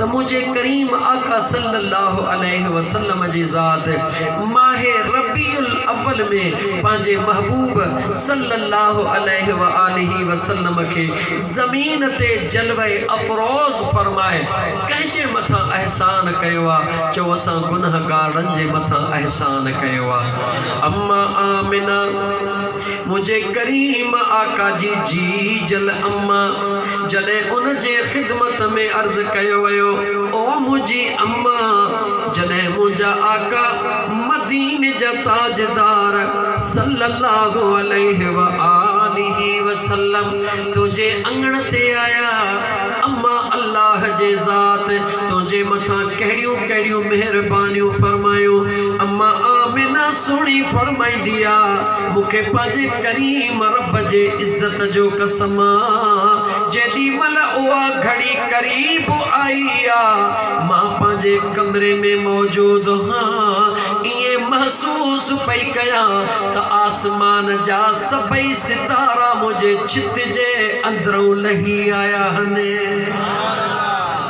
तो मुझे करीम आका सल्लल्लाहु अलैहि वसल्लम जी ज़ात माहे रबीउल अव्वल में पांजे महबूब सल्लल्लाहु अलैहि व आलिहि वसल्लम के ज़मीन ते जलवे अफरोज़ फरमाए कंहिंजे मथां एहसान कयो आहे चओ असां गुनहगारनि जे मथां एहसान कयो आहे। अम्मा आमिना मुझे करीम आका जी जल अम्मा जॾहिं उन जे ख़िदमत में अर्ज़ कयो वियो ओ मुझी अम्मा जॾहिं मुंहिंजा आका मदीने जा ताजदार सल्लल्लाहु अलैहि व आलिहि वसल्लम तुझे अंगण ते आया अम्मा अल्लाह जे ज़ात तुझे मथां कहिड़ियूं कहिड़ियूं मेहरबानियूं फरमायूं। अम्मा आमिना सुणी फरमाईंदी आहे मूंखे पंहिंजे करीम रब जे इज़्ज़त जो कसम जेॾी महिल उहा घड़ी करीब आई आहे मां पंहिंजे कमरे में मौजूदु हाँ ईअं महसूस पई कयां त आसमान जा सभई सितारा मुंहिंजे छित जे अंदरूं लही आया आहिनि।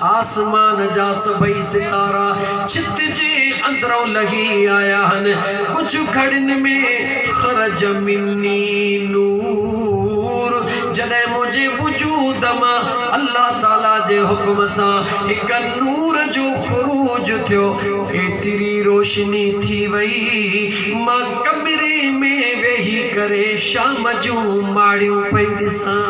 आसमान जा सभई सितारा छित जे अंदरों लही आया हन। कुछ घड़िन में खरज मिन्नी नूर जॾहिं मुझे वजूद मां अल्लाह ताला जे हुक्म सां हिक नूर जो खुरूज थियो एतिरी रोशनी थी वई मां कमरे में वेही करे शाम जूं माड़ियूं पई ॾिसां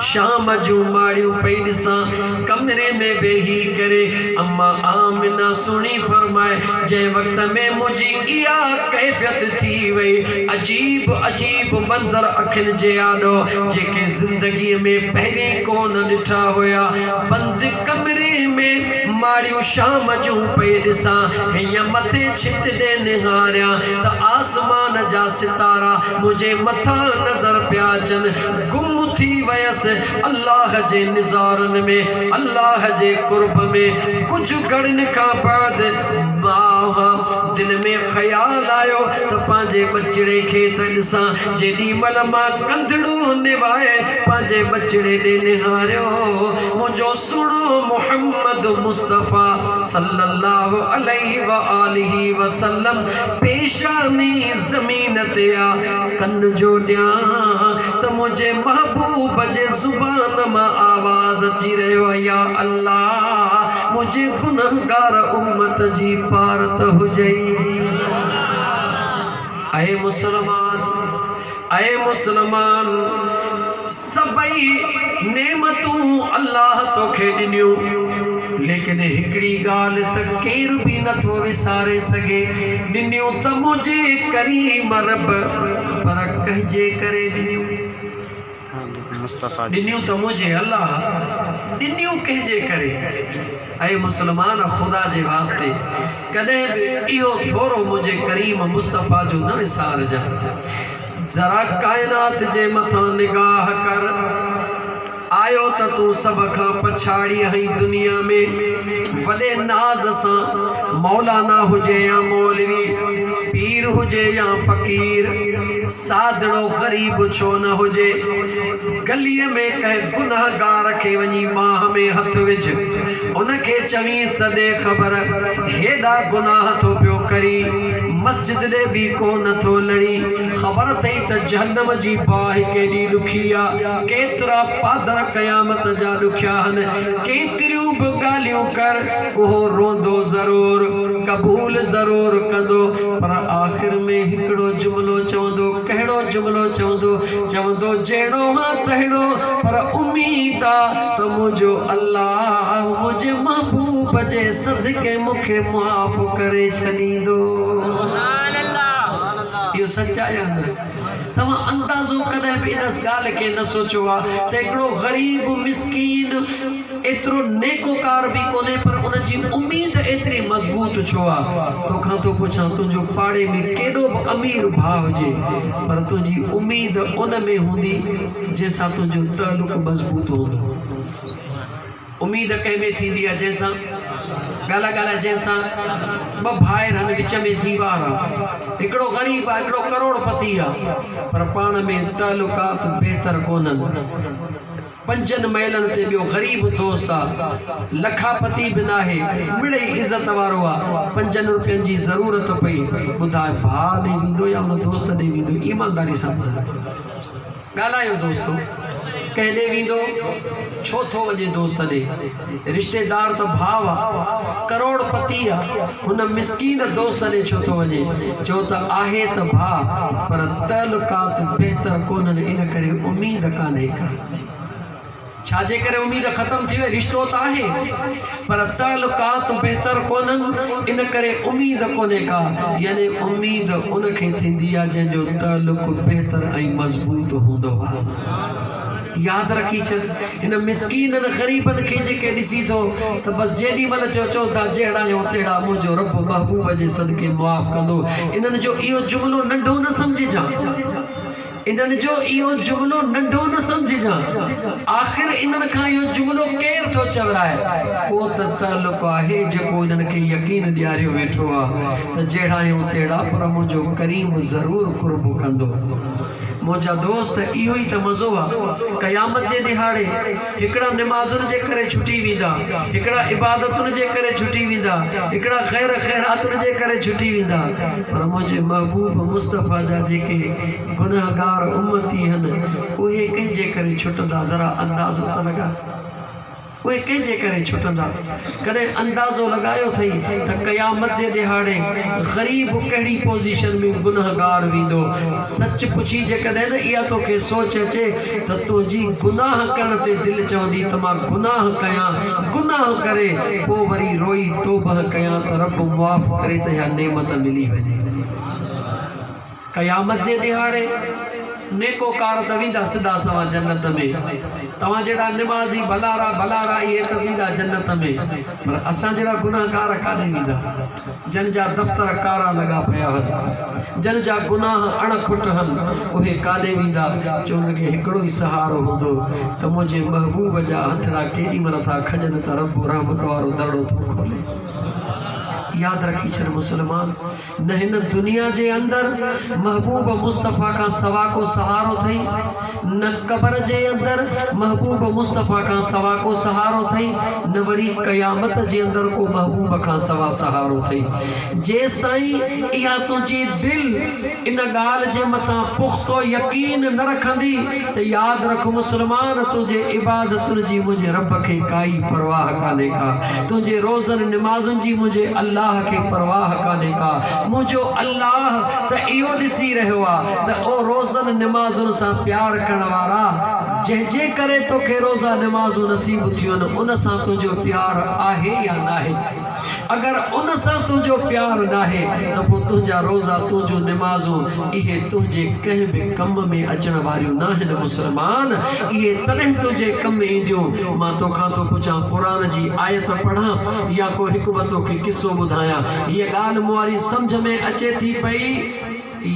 शाम जूं माड़ियूं पई ॾिसां कमरे में वेही करे। अम्मा आमिना सुणी फरमाए जंहिं वक़्त में मुंहिंजी इहा कैफ़ियत थी वई अजीब अजीब मंज़र अखियुनि जे आॾो जेके ज़िंदगीअ में पहिरीं कोन ॾिठा हुया बंदि कमरे में माड़ियूं शाम जूं पई ॾिसां हीअं मथे छित ॾे निहारियां त आसमान जा सितारा मुंहिंजे मथां नज़र पिया अचनि गुम थी वयसि अल्लाह जे निज़ारनि में अल्लाह जे कुर्ब में। कुछ घड़िन खां बाद दिल में ख़्याल आयो त पंहिंजे बचड़े खे त ॾिसां जेॾी महिल मां कंधड़ो निवाए पंहिंजे बचड़े ॾे निहारियो मुंहिंजो सुहिणो मुहम्मद मुस्तफ़ा सल्लल्लाहु अलैहि व आलिहि वसल्लम पेशानी ज़मीन ते आ कन जो ॾियां त मुंहिंजे महबूब जे ज़ुबान मां आवाज़ अची रहियो या अल्लाह मुझे गुनहगार उम्मत जी पारत हुजई। आए मुसलमान सभई नेमतूं अल्लाह तोखे ॾिनियूं लेकिन हिकिड़ी ॻाल्हि त केर बि नथो विसारे सघे ॾिनियूं त मुंहिंजे करीम रब पर कंहिंजे करे ॾिनियूं ॾिनियूं त मुझे अल्लाह ॾिनियूं कंहिंजे करे। ऐं मुसलमान ख़ुदा जे वास्ते कॾहिं बि इहो थोरो मुंहिंजे करीम मुस्तफ़ा जो न विसारजां। ज़रा काइनात जे मथां निगाह कर आयो त तूं सभ खां पछाड़ी आई दुनिया में वॾे नाज़ सां मौलाना हुजे या मौलवी पीर हुजे या फ़कीर सादड़ो ग़रीब छो न हुजे गलीअ में कंहिं गुनाहगार खे वञी बाह में हथ विझ उनखे चवीस त दे ख़बर हेॾा गुनाह थो पियो करी मस्जिद ॾे बि कोन थो लड़ी ख़बर अथई त जहन्नम जी बाहि केॾी ॾुखी आहे केतिरा पादर क़यामत जा ॾुखिया आहिनि केतिरियूं बि ॻाल्हियूं कर उहो रोंदो ज़रूर क़बूल ज़रूर कंदो पर आख़िर में हिकिड़ो जुमिलो चवंदो कहिड़ो जुमिलो चवंदो जहिड़ो हा तहिड़ो पर उम्मीद आहे त मुंहिंजो अल्लाह मुंहिंजे महबूब जे सदके मूंखे माफ़ करे छॾींदो। इहो सचाई आहे। तव्हां अंदाज़ो कॾहिं बि इन ॻाल्हि खे न सोचियो आहे त हिकिड़ो ग़रीब मिसकीन एतिरो नेकोकार बि कोन्हे पर उनजी उम्मीद एतिरी मज़बूत छो आहे। तोखां थो पुछां तुंहिंजो पाड़े में केॾो बि अमीर भाउ हुजे पर तुंहिंजी उम्मीद उन में हूंदी जंहिंसां तुंहिंजो तालुक मज़बूत हूंदो। उम्मीद कंहिंमें थींदी आहे जंहिंसां ॻाल्हाए जंहिंसां ॿ भाइर आहिनि विच में दीवार आहे हिकिड़ो ग़रीब आहे हिकिड़ो करोड़पति आहे पर पाण में तालुकात बहितर कोन्हनि पंजन मैलन ते बियो गरीब दोस्त आ, लखापति भी ना है, मिड़े इज्जत वारो आ, 5 रुपयनि जी ज़रूरत पई, ॿुधाए भाउ ॾे वेंदो या उन दोस्त ॾे वेंदो? ईमानदारी सां ॻाल्हायो दोस्तो, कंहिं ॾे वेंदो? छो थो वञे दोस्त ॾे? रिश्तेदार त भाउ आहे, करोड़पति आहे, हुन मिसकीन दोस्त ॾे छो थो वञे? चो त आहे त भाउ पर तलुकात बहितर कोन्हनि, इन करे उम्मीद कान्हे का। छाजे करे उम्मीद ख़त्म थी वई? रिश्तो त आहे पर तलुकात बहितर कोन्हनि, इन करे उम्मीद कोन्हे का। यानी उम्मीद उनखे थींदी आहे जंहिंजो तलुक बहितर ऐं मज़बूत हूंदो आहे। याद रखी छॾ, इन मिसकीननि ग़रीबनि खे जेके ॾिसी थो त बसि जेॾी महिल चओ था जहिड़ा आहियो तहिड़ा, मुंहिंजो रब महबूब जे सदके मुआफ़ कंदो। इन्हनि जो इहो जुमिलो नंढो न सम्झिजां, इन्हनि जो इहो जुमिलो नंढो न सम्झिजां। आख़िर इन्हनि खां इहो जुमिलो केरु थो चवराए? को त तालुक़ आहे जेको इन्हनि खे यकीन ॾियारियो वेठो आहे त जहिड़ा आहियूं तहिड़ा, पर मुंहिंजो करीम ज़रूरु कुर्ब कंदो। मुंहिंजा दोस्त, इहो ई त मज़ो आहे। क़यामत जे ॾिहाड़े हिकिड़ा निमाज़ुनि जे करे छुटी वेंदा, हिकिड़ा इबादतुनि जे करे छुटी वेंदा, हिकिड़ा ख़ैर ख़ैरातुनि जे करे छुटी वेंदा, पर मुंहिंजे महबूब मुस्तफ़ा जा जेके गुनाहगार उम्मती आहिनि, उहे कंहिंजे करे छुटंदा? ज़रा अंदाज़ो त लॻा, उहे कंहिंजे करे छुटंदा? कॾहिं अंदाज़ो लॻायो अथई त क़यामत जे ॾिहाड़े ग़रीब कहिड़ी पोज़ीशन में गुनाहगार वेंदो? सच पुछी जेकॾहिं न इहा तोखे सोच अचे त तुंहिंजी गुनाह करण ते दिलि चवंदी त मां गुनाह कयां, गुनाह करे पोइ वरी रोई तौबह कयां त रब मुआफ़ करे त इहा नेमत मिली वञे। क़यामत जे ॾिहाड़े नेकोकार त वेंदा सिधा सवा जन्नत में, तव्हां जहिड़ा निमाज़ी भलारा भलारा इहे त वेंदा जन्नत में, पर असां जहिड़ा गुनाहगार काॾे वेंदा? जन जा दफ़्तर कारा लॻा पिया आहिनि, जन जा गुनाह अणखुट आहिनि, उहे काॾे वेंदा? जो उनखे हिकिड़ो ई सहारो हूंदो त मुंहिंजे महबूब जा हथड़ा केॾी महिल था खॼनि त रब रहमत वारो दड़ो थो खोले। याद रखी छॾ मुसलमान, न हिन दुनिया जे अंदर महबूब मुस्तफ़ा का सवा को सहारो थई, न कब्र जे अंदर महबूब मुस्तफ़ा का सवा को सहारो थई, न वरी क़यामत जे अंदर को महबूब का सवा सहारो थई। जेस ताईं इहा तुंहिंजी दिल इन ॻाल्हि जे मथां पुख्तो यकीन न रखंदी त याद रख मुसलमान, तुंहिंजे इबादतुनि जी मुंहिंजे रब खे काई परवाह कान्हे का, तुंहिंजे रोज़नि निमाज़ुनि जी मुंहिंजे अल्लाह के परवाह काने का। मुझो अल्लाह त इहो ॾिसी रहियो आहे त ओ रोज़नि निमाज़ुनि सां प्यार करण वारा, जंहिंजे करे तोखे रोज़ा निमाज़ूं नसीब थियूं आहिनि, उन सां तुंहिंजो प्यार आहे या न आहे? अगर उन सां तुंहिंजो प्यार न आहे त पोइ तुंहिंजा रोज़ा, तुंहिंजो निमाज़ूं इहे तुंहिंजे कंहिं बि कम में अचण वारियूं न आहिनि मुसलमान। इहे तॾहिं तुंहिंजे कम ईंदियूं। मां तोखां थो पुछां, क़ुरान जी आयत पढ़ां या को हिकु ॿ तोखे किसो ॿुधायां? हीअ ॻाल्हि मुआरी सम्झ में अचे थी पई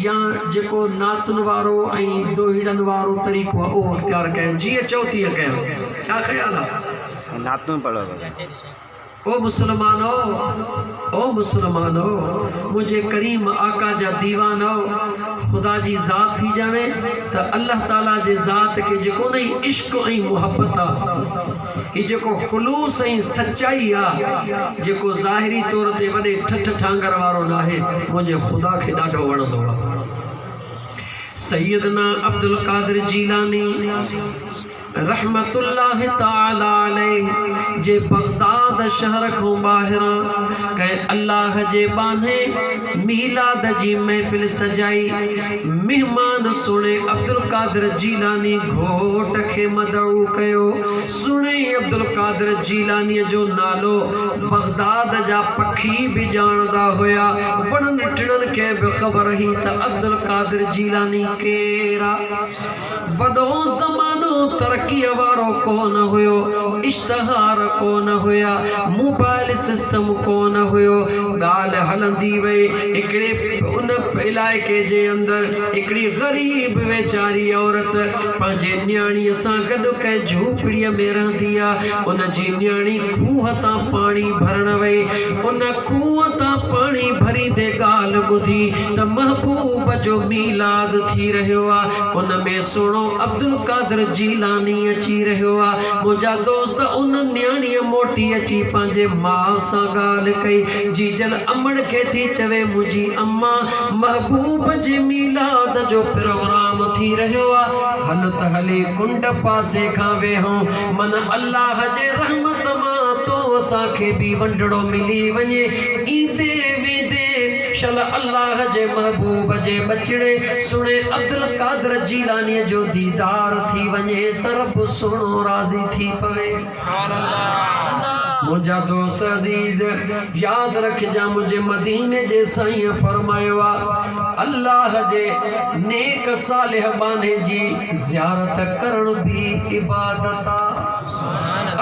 या जेको नातुनि वारो ऐं दोहिड़नि वारो तरीक़ो आहे उहो अख़्तियार कयो? जीअं चओ तीअं कयो। छा ख़्याल आहे? नातुनि पढ़ो। ओ मुसलमानो, ओ मुसलमानो, मुझे करीम आका जा दीवानो, खुदा जी ज़ात थी जाने त अल्लाह ताला जे ज़ात के जेको नहीं इश्क ऐं मुहब्बत आ, ये जेको खुलूस ऐं सच्चाई आ, जेको ज़ाहिरी तौर ते वॾे ठठ ठांगर वारो न आहे, मुझे खुदा खे ॾाढो वणंदो आ। सैयदना अब्दुल कादिर जीलानी रहमतुल्लाह ताला अलैह जे बगदाद शहर को ॿाहिरां कंहिं अल्लाह जे बाने मीलाद जी महफ़िल सजाई। मेहमान सुणे अब्दुल कादिर जीलानी घोट खे मदऊ कयो। सुणे अब्दुल कादिर जीलानी जो नालो बगदाद जा पखी भी जानदा हुया, वणनि टिणनि खे भी ख़बर ही त अब्दुल कादिर जीलानी केरा। वॾो ज़मानो तरक़ीअ वारो कोन हुयो, इश्तहार कोन हुया, मोबाइल सिस्टम कोन हुयो। ॻाल्हि हलंदी वई, हिकिड़े उन इलाइक़े जे अंदरि हिकिड़ी ग़रीब वेचारी औरत पंहिंजे न्याणीअ सां गॾु कंहिं झूपड़ीअ में रहंदी आहे। उन जी न्याणी खूह तां पाणी भरण वई। उन खूह तां पाणी भरींदे ॻाल्हि ॿुधी त महबूब जो मीलाद थी रहियो आहे। उन में सुहिणो अब्दुल कादिर जी जीलानी अची रहियो आ। मुंहिंजा दोस्त उन न्याणीअ मोटी अची पंहिंजे माउ सां ॻाल्हि कई। जीजल अमड़ खे थी चवे मुंहिंजी अम्मा महबूब जे मीलाद जो प्रोग्राम थी रहियो आ, हल त हले कुंड पासे खां वेहूं, मन अल्लाह जे रहमत मां तो असांखे बि वंडड़ो मिली वञे। ईंदे वेंदे शल अल्लाह जे महबूब जे बचड़े सुणे अब्दुल कादर जीलानी जो दीदार थी वञे त रब सुणो राज़ी थी पवे। मुंहिंजा दोस्त अज़ीज याद रखिजा, मुझे मदीने जे साईं फरमायो आ अल्लाह जे नेक सालिह बाने जी ज़ियारत करण भी इबादत आ।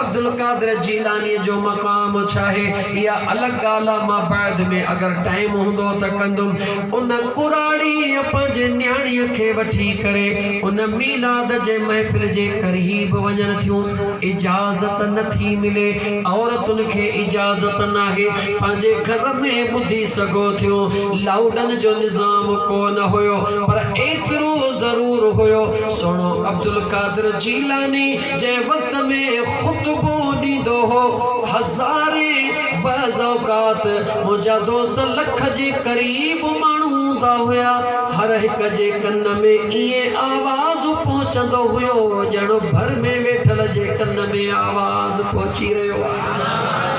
अब्दुल कादर जीलानी जो मकाम छाहे या अलग गाला मां बाद में अगर टाइम होंदो त कंदुम। उन कुराड़ी पंहिंजे न्याणीअ खे वठी करे उन मीलाद जे महफ़िल जे करीब वञण थियूं। इजाज़त नथी मिले, औरतुनि खे इजाज़त नाहे पंहिंजे घर में ॿुधी सघो थियो। लाउडन जो निज़ाम कोन हुयो, पर एतिरो ज़रूर हुयो सुणो अब्दुल कादर जीलानी जे वक़्त में ख़ुतबो ॾींदो हो हज़ारे बज़ौक़ात। मुंहिंजा दोस्त लख जे क़रीब माण्हू हूंदा हुया, हर हिक जे कन में ईअं आवाज़ पहुचंदो हुयो ॼण भर में वेठल जे कन में आवाज़ पहुची रहियो आहे।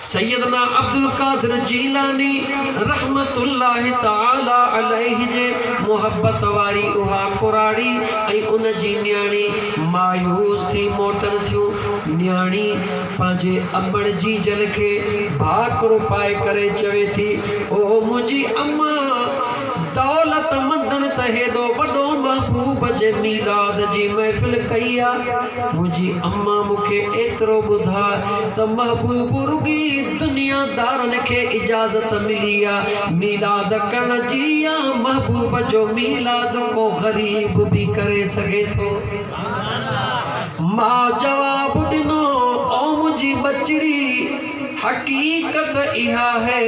सैयदना अब्दुल कादर जीलानी रहमतुल्लाहि ताला अलैहि जे मोहब्बत वारी उहा कुराड़ी ऐं उन जी न्याणी मायूस थी मोटन थियूं। न्याणी पंहिंजे अबड़ जी जल खे भाकरो पाए करे चवे थी, ओ मुंहिंजी अम्मा दौलत मंदन त हेॾो वॾो महबूब जे मीलाद जी महफ़िल कई आ। मुंहिंजी अम्मा मूंखे एतिरो ॿुधा त महबूब रुगी दुनियादारनि खे इजाज़त मिली आ मीलाद करण जी, या महबूब जो मीलाद को ग़रीब भी करे सघे थो। मां जवाब ॾिनो, ओ मुंहिंजी बचड़ी हकीकत इहा है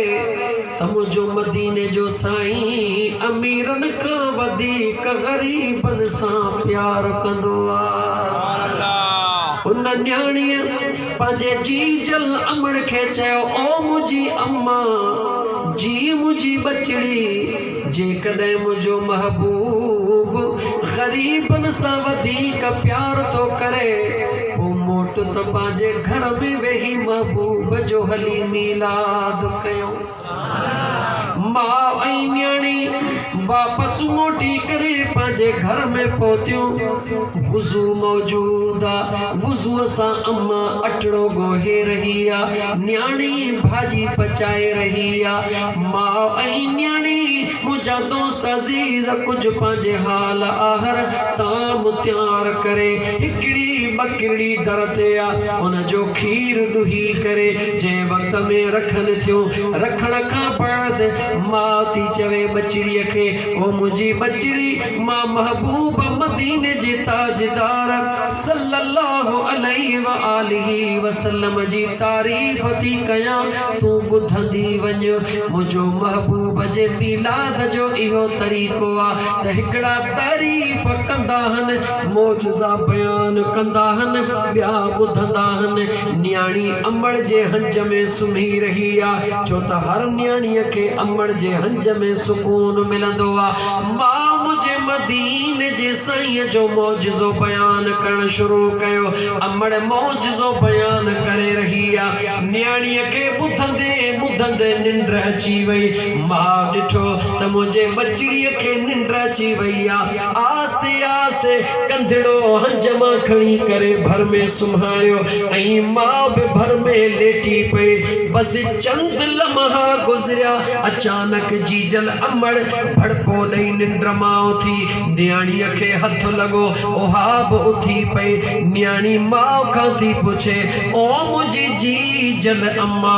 त मुंहिंजो मदीने जो साईं अमीरनि खां वधीक ग़रीबनि सां प्यार कंदो आहे। उन न्याणीअ पंहिंजे जीजल अमड़ खे चयो, ओ मुंहिंजी अम्मा जी मुंहिंजी बचड़ी, जेकॾहिं मुंहिंजो महबूब ग़रीबनि सां वधीक प्यार थो करे पोइ मोट त पंहिंजे घर में वेही महबूब जो हली मीलाद कयो। मां ऐं न्याणी वापसि मोटी करे पंहिंजे घर में पहुतियूं। वुज़ू मौजूद आहे, वुज़ूअ सां अम्मा अटड़ो ॻोहे रही आहे, न्याणी भाॼी पचाए रही आहे। मां ऐं न्याणी मुंहिंजा दोस्त अज़ीज़ कुझु पंहिंजे हाल आहर ताम तयार करे हिकिड़ी बकरी दर ते आहे, उनजो खीर ॾुही करे जंहिं वक़्त में रखनि थियूं, रखण खां बाद मां थी चवे बचड़ीअ खे, ओ मुंहिंजी बचड़ी मां महबूब मदीने जे ताजदार सल्लल्लाहु अलैहि व आलिहि वसल्लम जी तारीफ़ थी कयां, तूं ॿुधंदी वञ। मुंहिंजो महबूब जे मीलाद जो इहो तरीक़ो आहे त हिकिड़ा तारीफ़ कंदा आहिनि, मौजज़ा बयान कंदा आहिनि, ॿिया ॿुधंदा आहिनि। न्याणी अमड़ जे हंज में सुम्ही रही आहे, छो त हर न्याणीअ खे अमड़ जे हंज में सुकून मिलंदो आहे। मां मुंहिंजे मदीने जे साईं जो मौजज़ो बयान करण शुरू कयो। अमड़ मौजज़ो बयान करे रही आहे, न्याणीअ खे ॿुधंदे ॿुधंदे निंड अची वई। मां ॾिठो त मुंहिंजे बचड़ीअ खे निंड अची वई आहे। आस्ते आस्ते कंधड़ो हंज मां खणी करे भर में सुम्हारियो ऐं मां बि भर में लेटी पई। बसि चंद लम्हा गुज़रिया, अचानक जीजल अमड़ भड़को ॾेई निंड मां उथी, न्याणीअ खे हथ लॻो, उहा बि उथी पई। न्याणी माउ खां थी पुछे, ओ मुंहिंजी जीजल अम्मा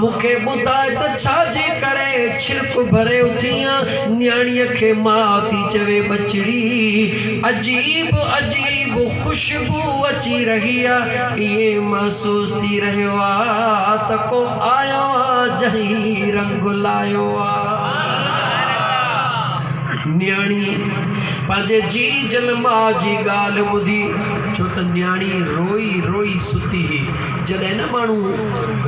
मूंखे ॿुधाए त छाजे करे छिड़क भरे उथियां? न्याणीअ खे माउ थी चवे, बचड़ी अजीब अजीब ख़ुशबू अची रही आहे, इहे महसूस थी रहियो आहे त को आयो आहे जंहिं रंग लायो आहे। न्याणी पंहिंजे जी जल मां जी ॻाल्हि ॿुधी छो त न्याणी रोई रोई सुती हुई। जॾहिं न माण्हू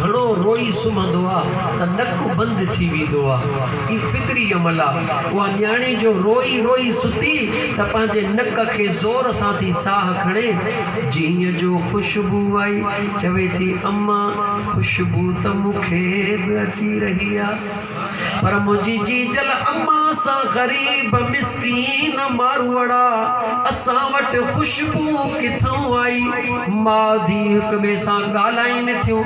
घणो रोई सुम्हंदो आहे त नक बंदि थी वेंदो आहे। ई फितरी अमल आहे। उहा न्याणी जो रोई रोई सुती त पंहिंजे नक खे ज़ोर सां थी साह खणे। जीअं जो ख़ुशबू आई चवे थी अम्मा ख़ुशबू त मूंखे बि अची रही आहे, पर मुंहिंजी जी जल अम्मा सां ग़रीब मिस्कीन मारवाड़ा असां वटि ख़ुशबू किथां आई। माउ धीउ हिक ॿिए सां ॻाल्हाइनि थियूं।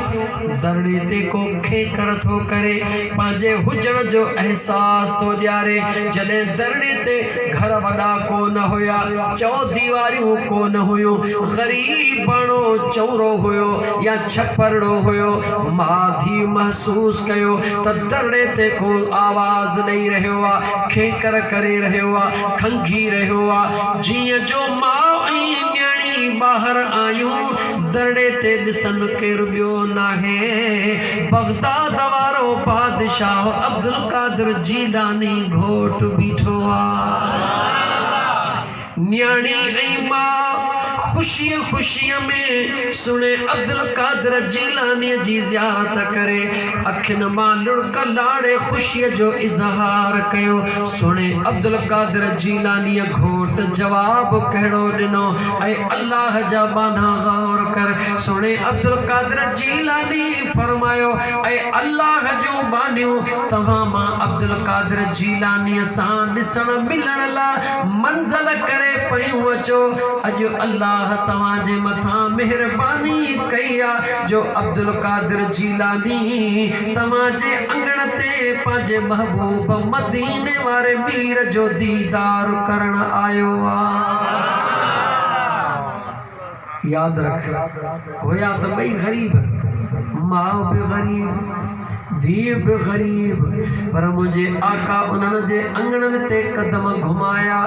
दरड़े ते को खेकर थो करे पंहिंजे हुजण जो अहसास थो ॾियारे। जॾहिं दरड़े ते घर वॾा कोन हुया, चौ दीवारियूं कोन हुयूं, ग़रीब बाणो चौरो हुयो या छपरड़ो हुयो, माउ धीउ महसूस कयो त दरड़े ते को आवाज़ ॾेई रहियो आहे, खेकर करे रहियो आहे, खंघी रहियो आहे। जीअं जो माउ ऐं न्याणी ॿाहिरि आयूं दरड़े ते ॾिसनि केरु ॿियो नाहे, बगदाद वारो बादशाह अब्दुल कादिर जीलानी घोट बीठो आहे। न्याणी ऐं माउ ख़ुशीअ ख़ुशीअ में सुणे अब्दुल कादिर जीलानी जी ज़ियारत करे अखियुनि मां लुड़क लाड़े ख़ुशीअ जो इज़हार कयो। सुणे अब्दुल कादिर जीलानी घोट जवाब कहिड़ो ॾिनो ऐं अल्लाह जा बाना गौर कर। सुणे अब्दुल कादिर जीलानी फरमायो ऐं अल्लाह जूं बानियूं तव्हां मां अब्दुल कादिर जीलानी सां ॾिसण मिलण लाइ मंज़ल करे पयूं अचो। अॼु अल्लाह तव्हांजे मथां महिरबानी कई आहे जो अब्दुल कादिर जीलानी तव्हांजे अंगण ते पंहिंजे महबूब मदीने वारे मीर जो दीदार करण आयो आहे। याद रख, हुया त ॿई ग़रीब, माउ बि ग़रीब, धीउ बि ग़रीब, पर मुंहिंजे आका उन्हनि जे अंगणनि ते कदम घुमाया।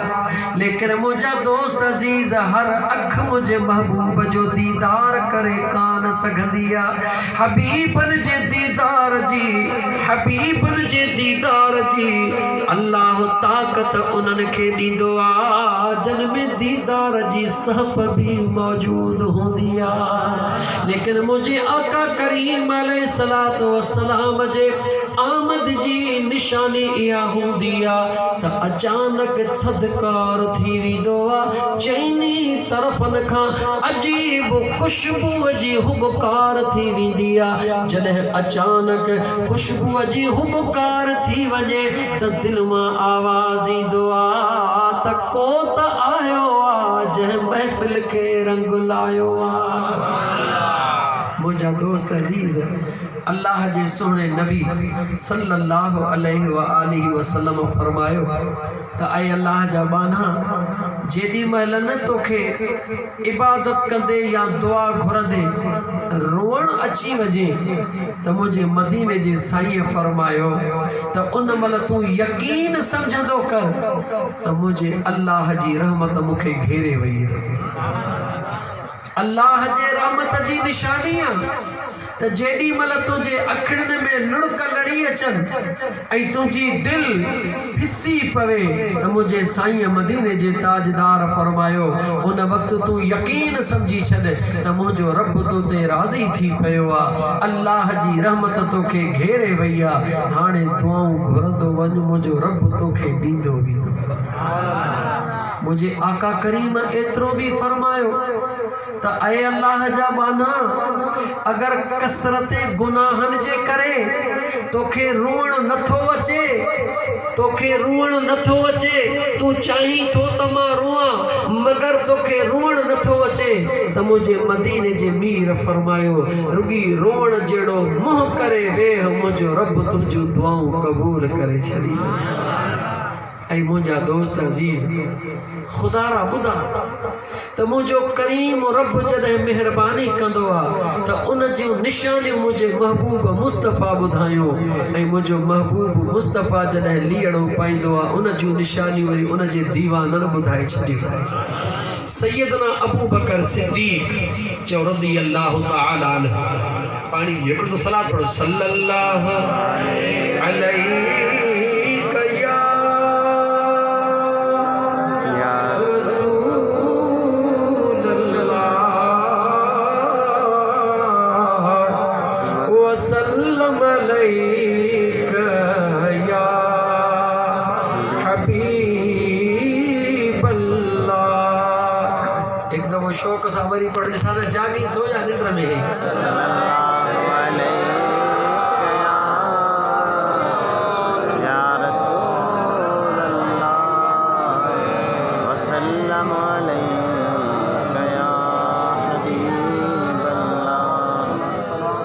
लेकिन मुंहिंजा दोस्त अज़ीज़ हर अख मुंहिंजे महबूब जो दीदार करे कान सघंदी आहे। हबीबनि जे दीदार जी, हबीबनि जे दीदार जी अल्लाह ताक़त उन्हनि खे ॾींदो आहे जिन में दीदार जी सहफ़ बि मौजूदु हूंदी आहे। लेकिन मुंहिंजे आका करीम अलैहिस्सलातु वस्सलाम जे आमद जी निशानी इहा हूंदी आहे त अचानक थधिकार थी वेंदो आहे। चइनी तरफ़नि खां अजीब ख़ुशबूअ जी हुबकार थी वेंदी आहे। जॾहिं अचानक ख़ुशबूअ जी हुबकार थी वञे त दिलि मां आवाज़ ईंदो आहे त को त आयो आहे जंहिं महफ़िल खे रंग लायो आहे। मुंहिंजा दोस्त अज़ीज़, अल्लाह जे सोने नबी सल्लल्लाहु अलैहि व आलिहि वसल्लम फरमायो त ऐं अल्लाह जा बाना जेॾी महिल न तोखे इबादत कंदे या दुआ घुरंदे रोअण अची वञे त मुंहिंजे मदीने जे साईं फरमायो त उन महिल तूं यकीन सम्झंदो कर त मुंहिंजे अल्लाह जी रहमत मूंखे घेरे वई आहे। अल्लाह जे रहमत जी निशानी आहे त जेॾी महिल तुंहिंजे अखियुनि में लुड़क लड़ी अचनि ऐं तुंहिंजी दिलि हिसी पवे त मुंहिंजे साईं मदीने जे ताजदार फरमायो उन वक़्तु तूं यकीन सम्झी छॾ त मुंहिंजो रब तो ते राज़ी थी पियो आहे। अल्लाह जी रहमत तोखे घेरे वई आहे। हाणे दुआऊं घुरंदो वञ, मुंहिंजो रब तोखे ॾींदो वेंदो। मुंहिंजे आका करीम एतिरो बि फरमायो त ऐं अल्लाह जा बाना अगर कसरत गुनाहनि जे करे तोखे रोअण नथो अचे, तोखे रोअण नथो अचे, तूं चाहीं थो त मां रोआं मगर तोखे रोअण नथो अचे त मुंहिंजे मदीने जे मीर फरमायो रुगी रोअण जहिड़ो मुंहुं करे वेह, मुंहिंजो रब तुंहिंजूं दुआऊं क़बूल करे छॾी। ऐं मुंहिंजा दोस्त अज़ीज़, ख़ुदा रा ॿुधा त मुंहिंजो करीम रब जॾहिं महिरबानी कंदो आहे त उन जूं निशानियूं मुंहिंजे महबूब मुस्तफ़ा ॿुधायूं ऐं मुंहिंजो महबूब मुस्तफ़ा जॾहिं लीअड़ो पाईंदो आहे उन जूं निशानियूं वरी उन जे दीवाननि ॿुधाए छॾियूं। सैयदना अबू बकर सिद्दीक़ चओ रज़ियल्लाहु तआला अन्हु, पाणी हिकिड़ो त सलात पढ़ो सल्लल्लाहु अलैहि वसल्लम अलैका या हबीबल्लाह। एक दफ़ो शौक़ सां वरी पढ़ण सां जागी थो या निंड में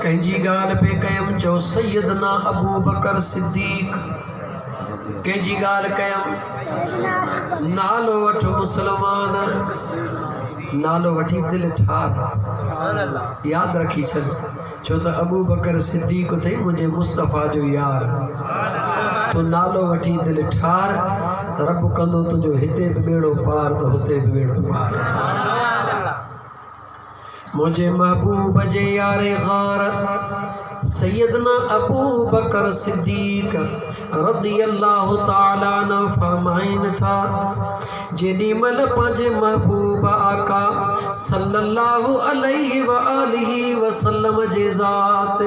कंहिंजी ॻाल्हि पे कयम चो सैयदना अबू बकर सिद्दीक़। कंहिंजी ॻाल्हि कयम नालो वठ मुसलमान, नालो वठी दिल ठार, याद रखी छॾ छो त अबू बकर सिद्दीक़ अथई मुंहिंजे मुस्तफ़ा जो यार। तू नालो वठी दिल ठार त रब कंदो तुंहिंजो हिते बि बेड़ो पार त हुते बि बेड़ो पार। मुझे महबूब जे यारे गार सैयदना अबू बकर सिद्दीक रज़ी अल्लाह ताला न फरमाइन था जेडी मल पंहिंजे महबूब आका सल्लल्लाहु अलैहि व आलिहि वसल्लम जे ज़ात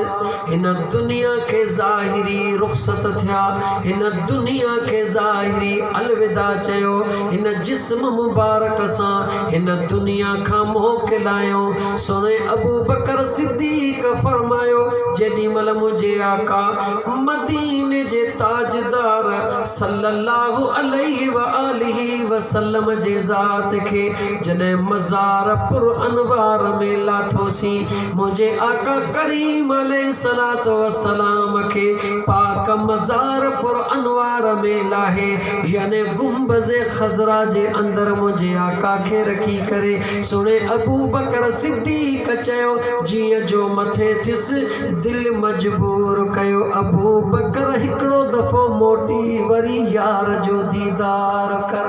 हिन दुनिया के ज़ाहिरी रुख़सत थिया, हिन दुनिया के ज़ाहिरी अलविदा चयो, हिन जिस्म मुबारक सां हिन दुनिया खां मोकिलायो। सोने अबू बकर सिद्दीक फरमायो जेडी मल मुझे आका मदीने जे ताजदार सल्लल्लाहु अलैहि व आलिहि वसल्लम जे ज़ात के जने मज़ार पुर अनवार में लाथोसी, मुझे आका करीम अलैहिस्सलातु वस्सलाम के पाक मज़ार पुर अनवार में लाहे यानी गुंबज़े खज़रा जे अंदर मुझे आका के रखी करे। सुने अबू बकर सिद्दीक चयो जिया जो मथे थिस दिल मजबूर कयो अबू बकर हिकड़ो दफ़ो मोटी वरी यार जो दीदार कर।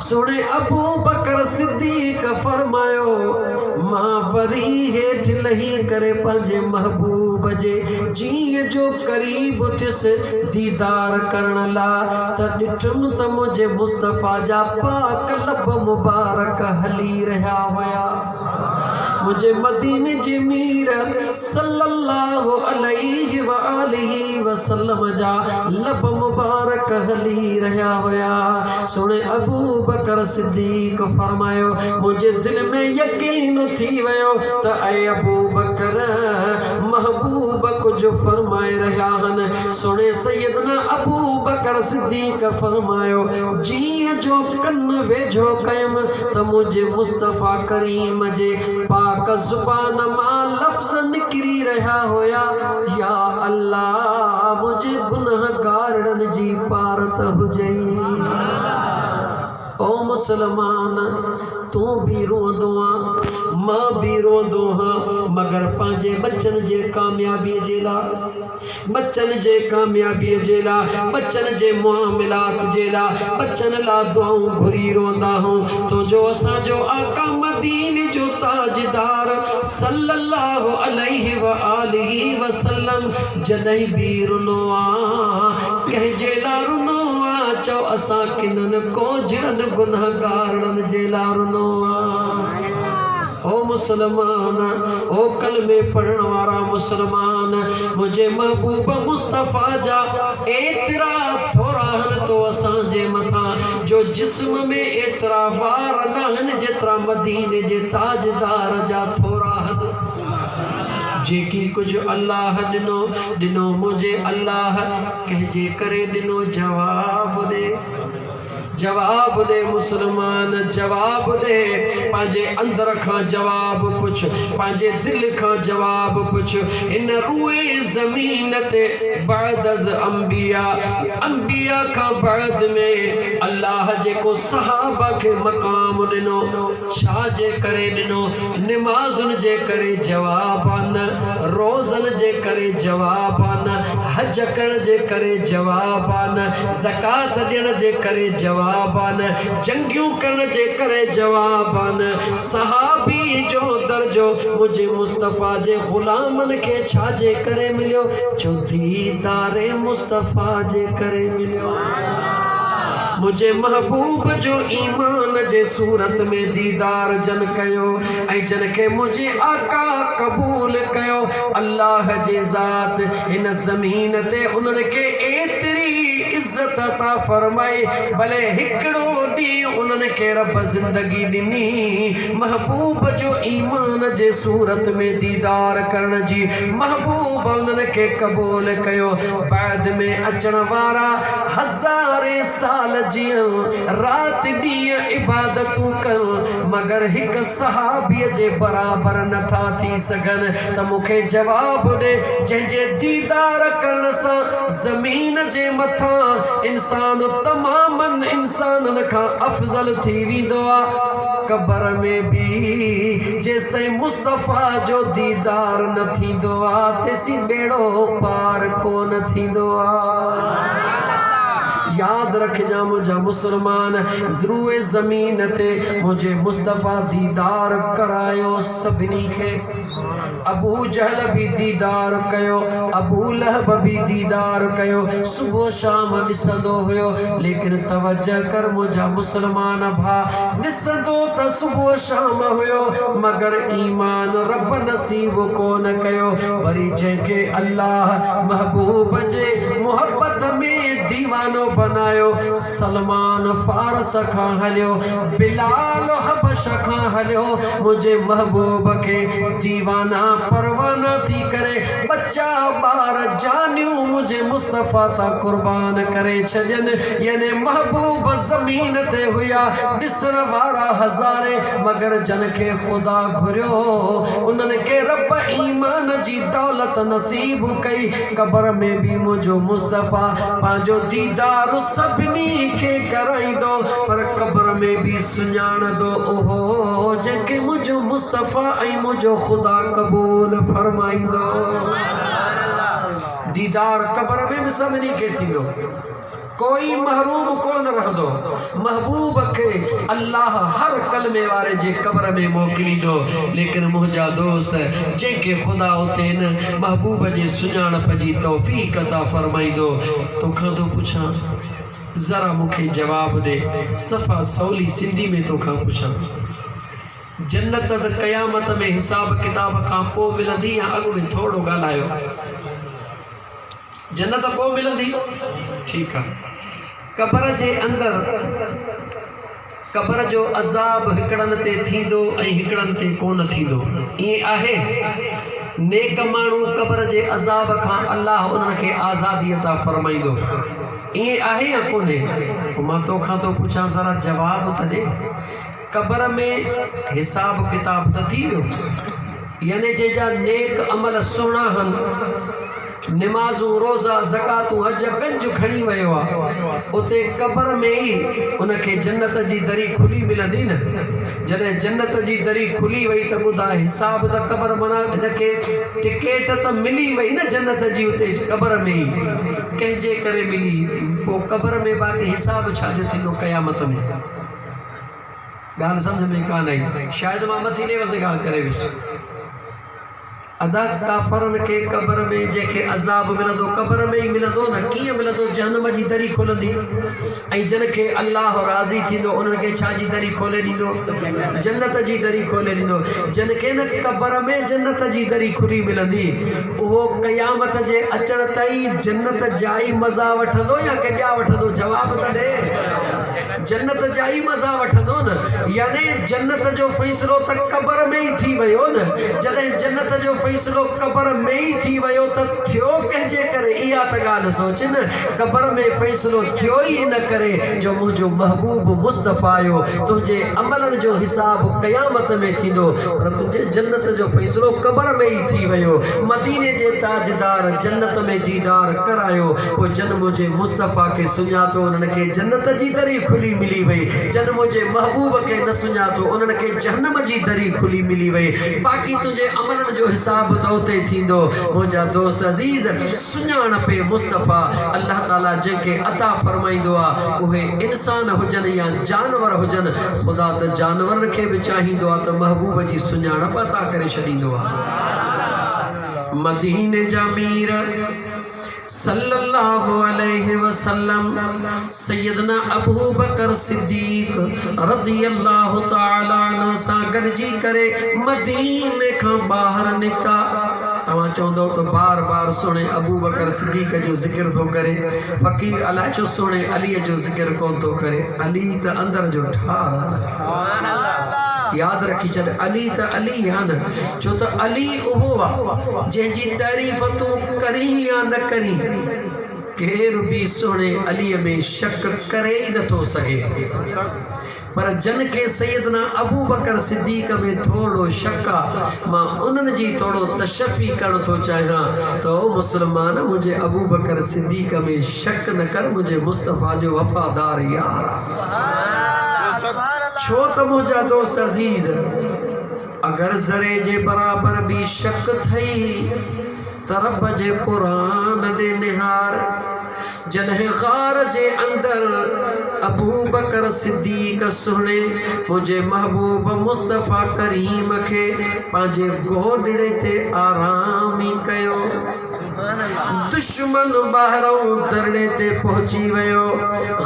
सुने अबू बकर सिद्दीक फरमायो मां वरी हेठ लही करे पंहिंजे महबूब जे जीअं जो करीब थियुस दीदार करण ला त ॾिठुम त मुझे मुस्तफ़ा जा पाक लब मुबारक हली रहा हुया। मुझे मदीने जी मीर सल्लल्लाहु अलैहि व आलिहि वसल्लम जा लब मुबारक हली रहा हुया। सुने अबू बकर सिद्दीक फरमायो मुझे दिल में यकीन थी वयो त ऐ अबू बकर महबूब कुछ फरमाए रहा हन। सुने सैयदना अबू बकर सिद्दीक फरमायो जीअं जो कन वेझो कयम त मुझे मुस्तफ़ा करीम जे पाक ज़ुबान मां लफ्ज़ निकरी रहा होया या अल्लाह मुझे गुनहगारन जी पारत हुजई। ओ मुसलमान तू भी रोंदो मां भी रोंदो हाँ मगर पांजे बच्चन जे कामयाबी जे ला, बच्चन जे कामयाबी जे ला, बच्चन जे मुआमलात जे ला, बच्चन ला दुआऊं घुरी रोंदा हूं तो जो असा जो आका मदीने जो ताजदार सल्लल्लाहु अलैहि व आलिहि वसल्लम जॾहिं भी रुनो आ कहीं जे ला रुनो आ चो असा किनन को जिरन गुनहगारन जे ला रुनो आ। ओ मुसलमान ओ कलमे पढ़न वारा मुसलमान मुझे महबूब मुस्तफ़ा जा एतरा थोरा हन तो असां जे मथा जो जिस्म में एतरा वार न हन जेतरा मदीने जे ताजदार जा थोरा हन। जेकी कुछ अल्लाह दिनो मुझे अल्लाह कहजे करे दिनो जवाब दे, जवाब दे मुसलमान जवाब दे पांजे अंदर खां जवाब पुछ, पांजे दिल खां जवाब पुछ। इन रूए ज़मीन ते बाद अज़ अंबिया अंबिया का बाद में अल्लाह जेको सहाबा के मकाम दिनो छा जे करे दिनो नमाज़ुन जे करे जवाबान, रोज़न जे करे जवाबान, हज करण जे करे जवाबान, ज़कात ॾियण जे करे जवाबान, जंगियूं करण जे करे जवाबान। सहाबी जो दर्जो मुझे मुस्तफ़ा जे गुलामन के छा जे करे मिलियो जो दीदारे मुस्तफ़ा जे करे मिलियो। मुझे महबूब जो ईमान जे सूरत में दीदार जन कयो ऐं जन के मुझे आका कबूल कयो। अल्लाह जे ज़ात इन ज़मीन ते उन्हनि खे एतिरी इज्जत अता फरमाई भले हिकिड़ो ॾींहुं उन्हनि खे रब ज़िंदगी ॾिनी महबूब जो ईमान जे सूरत में दीदार करण जी महबूब उन्हनि खे क़बूल कयो बाद में अचण वारा हज़ारे साल जीअं राति ॾींहुं इबादतूं कनि मगर हिकु सहाबीअ जे बराबरि नथा थी सघनि त मूंखे जवाबु ॾे जंहिंजे दीदार करण सां ज़मीन जे मथां इंसान तमामनि इंसाननि खां अफ़ज़ल थी वेंदो आहे क़बर में भी जेसिताईं मुस्तफ़ा जो दीदार न थींदो आहे तेसीं बेड़ो पार कोन थींदो आहे याद रखजा मुझा मुसलमान ज़रूए ज़मीन ते मुझे मुस्तफ़ा दीदार करायो सभिनी खे अबू जहल भी दीदार कयो अबू लहब भी दीदार कयो सुबह शाम ॾिसंदो हुयो लेकिन तवज्जो कर मुझा मुसलमान भा ॾिसंदो त सुबह शाम हुयो मगर ईमान रब नसीब कोन कयो वरी जंहिंखे अल्लाह महबूब जे मोहब्बत में दीवानो बनायो सलमान फारस खां हलियो बिलाल हबश खां हलियो मुझे महबूब के दीवाना परवाना थी करे बच्चा बार जानियूं मुझे मुस्तफ़ा ता कुर्बान करे छॾनि यानी महबूब ज़मीन ते हुया ॾिसण वारा हज़ारे मगर जन खे ख़ुदा घुरियो उन्हनि खे रब ईमान जी दौलत नसीब कई क़बर में भी मुझो मुस्तफ़ा पंहिंजो दीदार सभिनी खे कराईंदो पर क़बर में भी सुञाणंदो ओहो जंहिंखे मुझो मुस्तफ़ा ऐं मुझो ख़ुदा कबूल फरमाईंदो दीदार क़बर में भी सभिनी खे थींदो कोई महरूम कोन रहंदो महबूब के अल्लाह हर कलमे वारे जे क़बर में मोकिलींदो लेकिन मुंहिंजा दोस्त जंहिंखे ख़ुदा उते न महबूब जे सुञाणप जी तौफ़ीक़ अता फरमाईंदो तोखां थो पुछां ज़रा मूंखे जवाब ॾे सफ़ा सवली सिंधी में तोखां पुछां जन्नत त क़यामत में हिसाब किताब खां पोइ मिलंदी या अॻु में थोरो ॻाल्हायो जन्नत पोइ मिलंदी ठीकु आहे क़बर जे अंदरि क़बर जो अज़ाब हिकिड़नि ते थींदो ऐं हिकिड़नि ते कोन थींदो ईअं आहे नेक माण्हू क़बर जे अज़ाब खां अल्लाह उन्हनि खे आज़ादी अता फरमाईंदो ईअं आहे या कोन्हे पोइ मां तोखां थो पुछां ज़रा जवाब त ॾे क़बर में हिसाब किताब त थी वियो यानी जंहिंजा नेक अमल सुहिणा आहिनि निमाज़ूं रोज़ा ज़कातूं हज गंज खणी वियो आहे उते क़बर में ई उनखे जन्नत जी दरी खुली मिलंदी न जॾहिं जन्नत जी दरी खुली वई त ॿुधा हिसाब त क़बर माना हिनखे टिकेट त मिली वई न जन्नत जी उते क़बर में ई कंहिंजे करे मिली पोइ क़बर में बाक़ी हिसाब छाजो थींदो क़यामत में ॻाल्हि सम्झ में कान आई शायदि मां मथी लेवल ते ॻाल्हि करे वियुसि अदा काफ़रनि खे क़बर में जंहिंखे अज़ाब मिलंदो क़बर में ई मिलंदो न कीअं मिलंदो जहन्नम जी दरी खोलंदी ऐं जिन खे अल्लाह राज़ी थींदो उन्हनि खे छा जी दरी खोले ॾींदो जन्नत जी दरी खोले ॾींदो जिन खे न क़बर में जन्नत जी दरी खुली मिलंदी उहो क़यामत जे अचण ताईं जन्नत जा ई मज़ा वठंदो या के ॿिया वठंदो जवाब त ॾे जन्नत जा ई मज़ा वठंदो न यानी जन्नत जो फ़ैसिलो त क़बर में ई थी वियो न जॾहिं जन्नत जो फ़ैसिलो क़बर में ई थी वियो त थियो कंहिंजे करे इहा त ॻाल्हि सोच न क़बर में फ़ैसिलो थियो ई इन करे जो मुंहिंजो महबूब मुस्तफ़ा आयो तुंहिंजे अमलनि जो हिसाब क़यामत में थींदो पर तुंहिंजे जन्नत जो फ़ैसिलो क़बर में ई थी वियो मदीने जे ताजदार जन्नत में दीदार करायो पोइ जन मुंहिंजे मुस्तफ़ा खे सुञातो उन्हनि खे जन्नत जी दरी खुली मिली वई जन मुंहिंजे महबूब खे न सुञातो उन्हनि खे जहन्नम जी दरी खुली मिली वई बाक़ी तुंहिंजे अमलनि जो हिसाब त उते थींदो मुंहिंजा दोस्त अज़ीज़ सुञाणपे मुस्तफ़ा अल्लाह ताला जंहिंखे अता फरमाईंदो आहे उहे इंसान हुजनि या जानवर हुजनि ख़ुदा त जानवरनि खे बि चाहींदो आहे त महबूब जी सुञाणप अता करे छॾींदो आहे मदीने जा मीर सल्लल्लाहु अलैहि वसल्लम सैयदना अबू बकर सिद्दीक़ रज़ियल्लाहु ताला अन्हु सां गॾिजी करे मदीने खां ॿाहिरि निकिता तव्हां चवंदो तो बार बार सुने अबू बकर सिद्दीक़ जो ज़िक्र थो करे, फ़कीर अलाए छो सुने अली जो ज़िक्र कोन थो करे। अली त अंदर जो ठार आहे, याद रखी छॾ, अली त अली आहे न, छो त अली उहो आहे जंहिंजी तारीफ़ तूं करी या न करी, केर बि सुणे अलीअ में शक करे ई नथो सघे। पर जन के सैयदना अबू बकर सिद्दीक़ में थोड़ो शक आहे, मां उन्हनि जी थोड़ो तशफ़ी करण थो चाहियां तो मुसलमान मुझे अबू बकर सिद्दीक़ में शक न कर, मुझे मुस्तफ़ा जो वफ़ादार यार छो त मुझा दोस्त अजीज अगर ज़रे जे बराबर भी शक थई त रब जे कुरान दे निहार, जॾहिं गार जे अंदर अबू बकर सिद्दीक़ सुने मुझे महबूब मुस्तफ़ा करीम के पांजे गोडड़े ते आराम ही कयो। दुश्मन ॿाहिरों दरड़े ते पहुची वियो,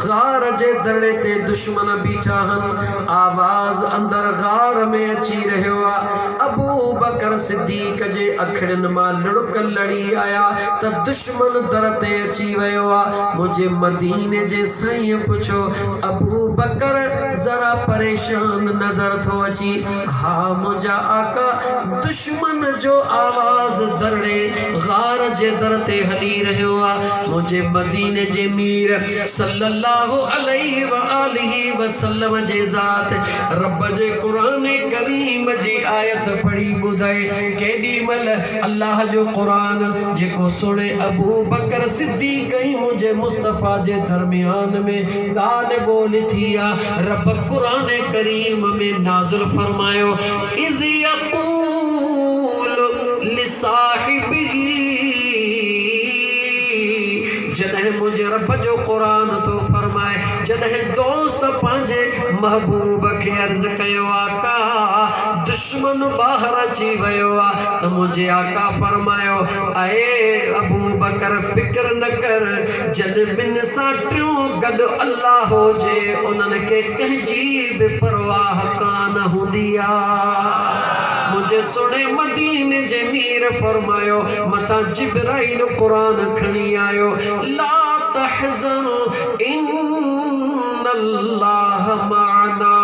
गार जे दरड़े ते दुश्मन बीठा हन, आवाज़ अंदर गार में अची रहियो आहे। अबू बकर सिद्दीक़ जे अखड़नि मां लुड़क लड़ी आया त दुश्मन दर ते अची वियो आहे। मुझे मदीने जे साईं पुछो अबू बकर ज़रा परेशान नज़र थो अची। हा मुझा आका, दुश्मन जो आवाज़ दरड़े गार जे दर ते हली रहियो आहे। मुझे मदीने जे मीर सल्लल्लाहु अलैहि व आलिहि वसल्लम जे ज़ात रब जे कुरान करीम जी आयत पढ़ी ॿुधाए, केॾी महिल अल्लाह जो कुरान जेको सुणे अबू बकर सिद्दीक़ ऐं मुझे मुस्तफ़ा जे दरमियान में ॻाल्हि ॿोल थी आहे। रब कुरान करीम में नाज़िल फरमायो, इज़ यक़ूलु लिसाहिबिही, जॾहिं मुझे रब जो कुरान तो फरमाए, जॾहिं दोस्त पांजे महबूब के अर्ज़ कयो आका दुश्मन बाहर अची वियो आहे त मुझे आका फरमायो, अए अबू बकर फिक्र न कर, जन बिन सां टियों गॾु अल्लाह हुजे उन्हनि खे कंहिंजी बि परवाह कान हूंदी आहे। मुझे सुने मदीने जे मीर फरमायो, मथा जिब्राइल कुरान खणी आयो, ला तहज़न इन्नल्लाह मअना।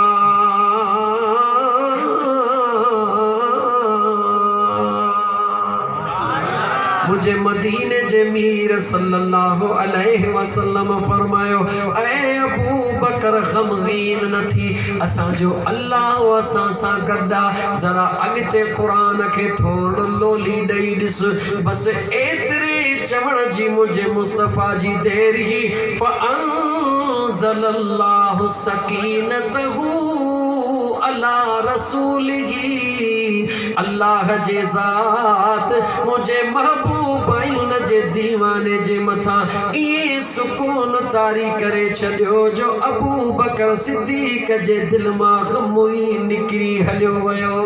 मुझे मदीने जे मीर सल्लल्लाहु अलैहि वसल्लम फरमायो, ऐ अबू बकर गमगीन न थी, असांजो अल्लाह असां सां गॾा। ज़रा अॻिते क़ुरान खे थोरो लोली ॾेई ॾिस, बसि एतिरे चवण जी मुझे मुस्तफ़ा जी देर ही फ़अंज़लल्लाहु सकीनतहू अला रसूलिही, अल्लाह जे ज़ात मुझे महबूब ऐं उन जे दीवाने जे मथां इहे सुकून तारी करे छॾियो जो अबू बकर सिद्दीक़ जे दिल मां ग़म ई निकिरी हलियो वियो।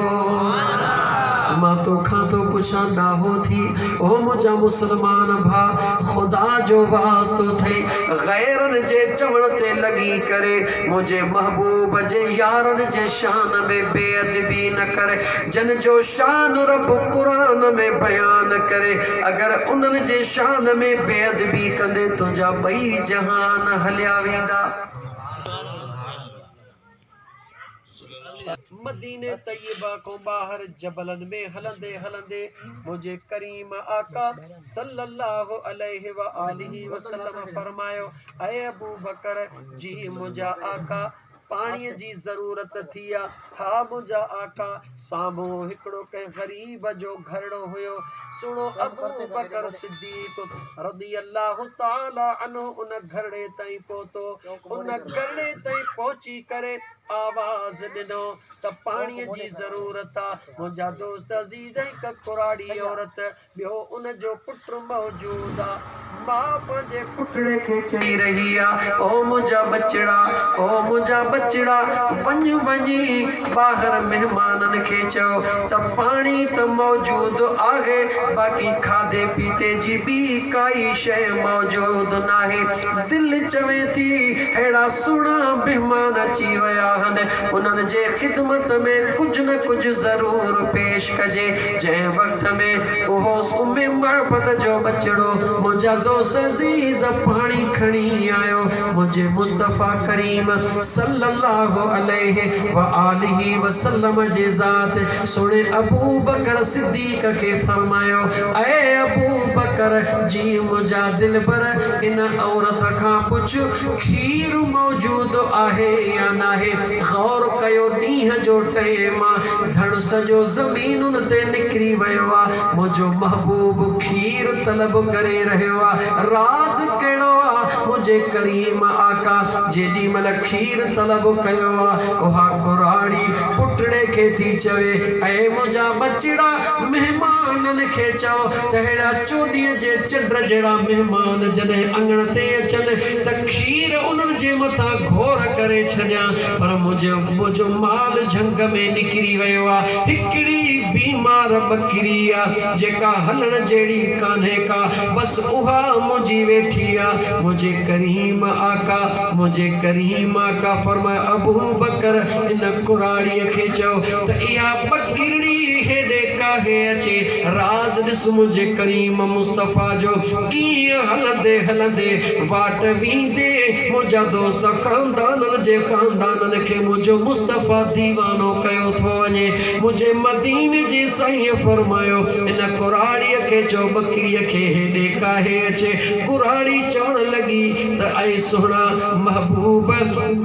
मां तोखां तो पुछां ॾाहो थी, ओ मुंहिंजा मुसलमान भा, ख़ुदा जो वास्तो थई गैरनि जे चवण ते लॻी करे मुंहिंजे महबूब जे यारनि जे शान में बेअदबी न करे, जन जो शान रब क़ुरान में बयान करे, अगर उन्हनि जे शान में बेअदबी कंदे तुंहिंजा ॿई जहान हलिया वेंदा। मदीने तैयबा को बाहर जबलन में हलंदे हलंदे मुझे करीम आका सल्लल्लाहु अलैहि व आलिहि वसल्लम फरमायो, ऐ अबू बकर जी मुझा आका पानी जी जरूरत थी आ। हा मुझा आका साम्हूं हिकिड़ो कंहिं गरीब जो घरड़ो हुयो। सुनो अबू बकर सिद्दीक़ रज़ियल्लाहु ताला अन्हु उन घरड़े ताईं पहुतो, उन घरड़े ताईं पहुची करे आवाज़ ॾिनो त पाणीअ जी ज़रूरत आहे। मुंहिंजा दोस्त अज़ीज़, हिकु कुराड़ी औरत ॿियो उन जो पुटु मौजूद आहे। मां पंहिंजे पुटड़े खे चई रही आहे ओ मुंहिंजा बचड़ा ओ मुंहिंजा बचड़ा वञ वञी ॿाहिरि महिमाननि खे चओ त पाणी त मौजूद आहे बाक़ी खाधे पीते जी ॿी काई शइ मौजूद नाहे दिलि चवे थी अहिड़ा सुहिणा महिमान अची विया आहिनि उन्हनि जे ख़िदमत में कुझु न कुझु ज़रूर पेश कजे जंहिं वक़्त में उहो उम्मे महबत जो बचड़ो मुंहिंजा दोस्त अज़ीज़ पाणी खणी आयो मुंहिंजे मुस्तफ़ा करीम सल्लल्लाहु अलैहि व आलिहि वसल्लम जे ज़ात सुणे अबू बकर सिद्दीक़ खे फरमायो ऐ अबू बकर जी मुंहिंजा दिलबर इन औरत खां पुछ खीर मौजूद आहे या नाहे गौर कयो ॾींहं जो टाइम धड़ सॼो ज़मीनुनि ते निकिरी वियो आहे मुंहिंजो महबूब खीर तलब करे रहियो आहे राज़ कहिड़ो आहे मुंहिंजे करीम आका जेॾी महिल खीर तलब कयो आहे उहा कुराड़ी पुटड़े खे थी चवे ऐं मुंहिंजा बचड़ा महिमाननि खे चओ त अहिड़ा चोॾीअ जे चंड जहिड़ा महिमान जॾहिं अङण ते अचनि त खीर उन्हनि जे मथां घोर करे छॾियां पर मुंहिंजो माल झंग में निकिरी वियो आहे हिकिड़ी बीमार बकरी आहे जेका हलण जहिड़ी कान्हे का बस उहा मुंहिंजी वेठी आहे मुंहिंजे करीम आका फरमाए अबू बकर इन कुराड़ीअ खे चओ त इहा बकरी हेॾे काहे अचे राज़ ॾिस मुंहिंजे करीम मुस्तफ़ा जो कीअं हलंदे हलंदे वाट वेंदे मुंहिंजा दोस्त ख़ानदाननि खे मुंहिंजो मुस्तफ़ा दीवानो कयो थो वञे मुंहिंजे मदीने जे साईं फरमायो इन कुराड़ीअ खे चओ बकरीअ खे हेॾे काहे अचे कुराड़ी चवण लॻी त ऐं सुहिणा महबूब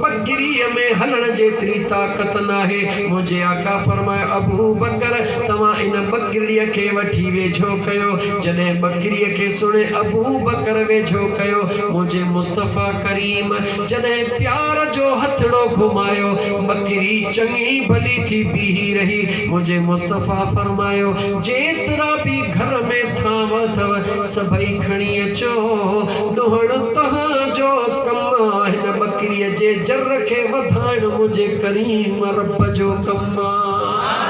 बकरीअ में हलण जेतिरी ताक़त नाहे मुंहिंजे आका फरमायो अबू बकर तव्हां इन बकरीअ खे वठी वेझो कयो जॾहिं बकरीअ खे सुणे अबू बकर वेझो कयो मुंहिंजे मुस्तफ़ा करीम जॾहिं प्यार जो हथड़ो घुमायो बकरी चङी भली थी बीही रही मुंहिंजे मुस्तफ़ा फरमायो जेतिरा बि घर में थांव अथव सभई खणी अचो ॾुहण तव्हांजो कमु आहे हिन बकरीअ जे जर खे वधाइण मुंहिंजे करीम रब जो कमु आहे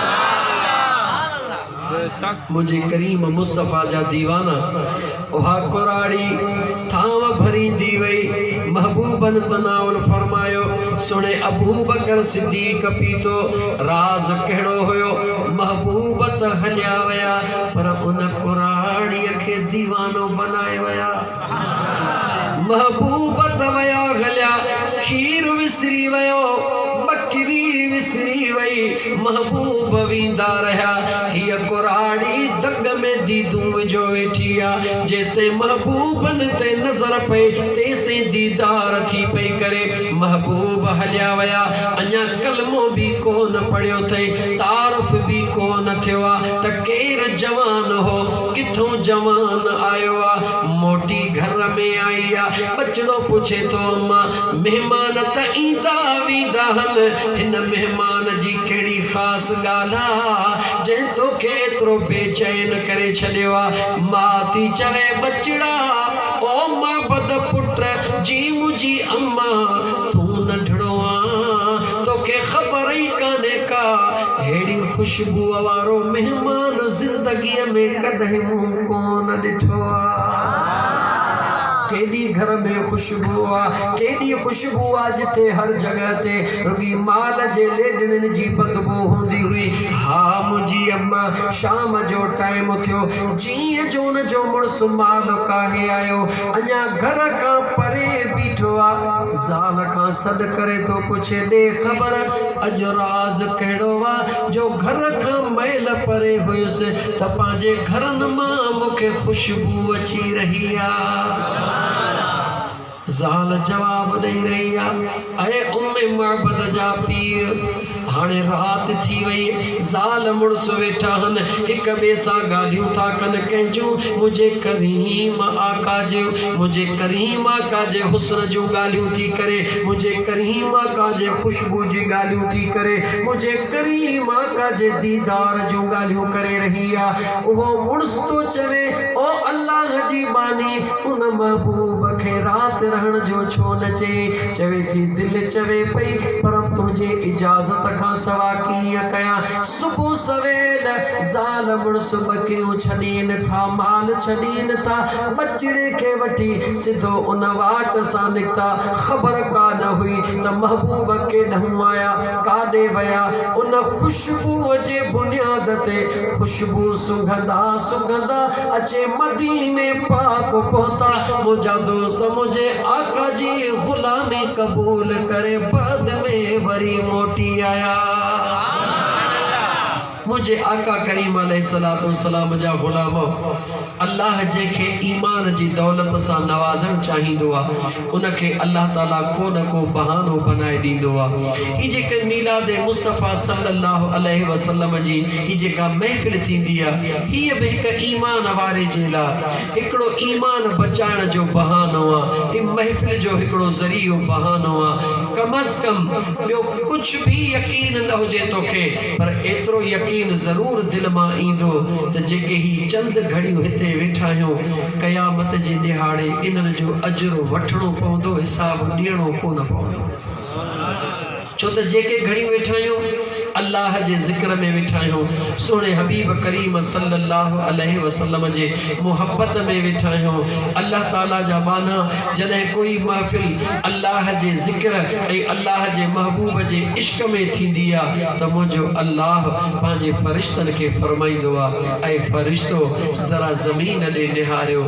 मुझे करीम मुस्तफ़ा जा दीवाना उहा कुराड़ी थांव भरींदी वई महबूबन तनाउल फरमायो सुणे अबू बकर सिद्दीक़ पीतो राज़ कहिड़ो हुयो महबूबत हलिया वया पर उन कुराड़ीअ खे दीवानो बनाए वया महबूबत वया हलिया खीर विसरी वयो बकरी विसरी वई महबूब वींदा रहिया हीअ कुराड़ी दग में दीदूं जो वेठी आहे जेसिताईं महबूबनि ते नज़र पई तेसिताईं दीदार थी पई करे महबूब हलिया विया अञा कलमो बि कोन पढ़ियो अथई तारुफ़ बि कोन थियो आहे त केरु जवान हो किथों जवान आयो आहे मोटी घर में आई आहे बचड़ो पुछे थो अम्मा महिमान त ईंदा वेंदा आहिनि हिन महिमान जी कहिड़ी ख़ासि ॻाल्हि आहे जंहिं तोखे एतिरो बेचैन करे छॾियो आहे मां थी चवे बचड़ा ओ मां बद पुट जी मुंहिंजी अम्मा तूं नंढड़ो आहे तोखे ख़बर ई कान्हे का अहिड़ी ख़ुशबू वारो महिमान ज़िंदगीअ में कॾहिं मूं कोन ॾिठो आहे केॾी घर में ख़ुशबू आहे केॾी ख़ुशबू आहे जिते हर जॻह ते रुॻी माल जे लेडणनि जी बदबू हूंदी हुई हा मुंहिंजी अम्मा शाम जो टाइम थियो जीअं जो उन जो मुड़ुसु माल काहे आयो अञा घर खां परे बीठो आहे ज़ाल खां सॾु करे थो पुछे ॾे ख़बर अॼु राज़ कहिड़ो आहे जो घर खां मैल परे हुयुसि त पंहिंजे घरनि मां मूंखे ख़ुशबू अची रही आहे ज़ाल जवाब ॾेई रही आहे ऐं उम्मे महबत जा पीउ हाणे रात थी वई ज़ाल मुड़स वेठा हन हिक ॿिए सां ॻाल्हियूं था कनि कंहिंजूं मुझे करीम आका जे हुस्न जूं ॻाल्हियूं थी करे मुझे करीम आका जे खुशबू जी ॻाल्हियूं थी करे मुझे करीम आका जे दीदार जूं ॻाल्हियूं करे रही आहे उहो मुड़स तो चवे ओ अल्लाह जी बानी उन महबूब खे रात रहण जो छो न चवे थी दिल चवे पई पर तुझे इजाजत खां सवा कीअं कयां सुबुह सवेल ज़ाल मुड़स बकरियूं छॾीनि था माल छॾीनि था बचड़े खे वठी सिधो उन वाट सां निकिता ख़बर कान हुई त महबूब केॾांहुं आया काॾे विया उन खुशबूअ जे बुनियाद ते खुशबू सुगंधा अचे मदीने पाक पहुता मुंहिंजा दोस्त मुझे आका जी गुलामी कबूल करे बाद में वरी मोटी आया मुझे आका करीम अलैहिस्सलाम जा गुलाम अल्लाह जेके ईमान जी दौलत सां नवाज़ण चाहींदो आहे उनखे अल्लाह ताला को न को बहानो बनाए ॾींदो आहे ही जेके मीलाद मुस्तफ़ा सल्लल्लाहु अलैहि वसल्लम जी ही जेका महफ़िल थींदी आहे हीअ बि हिकु ईमान वारे जे लाइ हिकिड़ो ईमान बचाइण जो बहानो आहे ही महफ़िल जो हिकिड़ो ज़रियो बहानो आहे कम अज़ कम ॿियो कुझु बि यकीन न हुजे तोखे पर एतिरो यकीन ज़रूर दिल मां ईंदो त जेके ही चंद घड़ियूं हिते वेठा आहियूं क़यामत जे ॾिहाड़े इन्हनि जो अजर वठणो पवंदो हिसाब ॾियणो कोन पवंदो छो त जेके घड़ियूं वेठा आहियूं अल्लाह जे ज़िक्र में वेठा आहियूं सोने हबीब करीम सल्लल्लाहु अलैहि वसल्लम जे मोहब्बत में वेठा आहियूं अल्लाह ताला जा बाना जॾहिं कोई महफ़िल अल्लाह जे ज़िक्र ऐं अल्लाह जे महबूब जे इश्क में थींदी आहे त मुंहिंजो अल्लाह पंहिंजे फ़रिश्तनि खे फ़रमाईंदो आहे ऐं फ़रिश्तो ज़रा ज़मीन ॾे निहारियो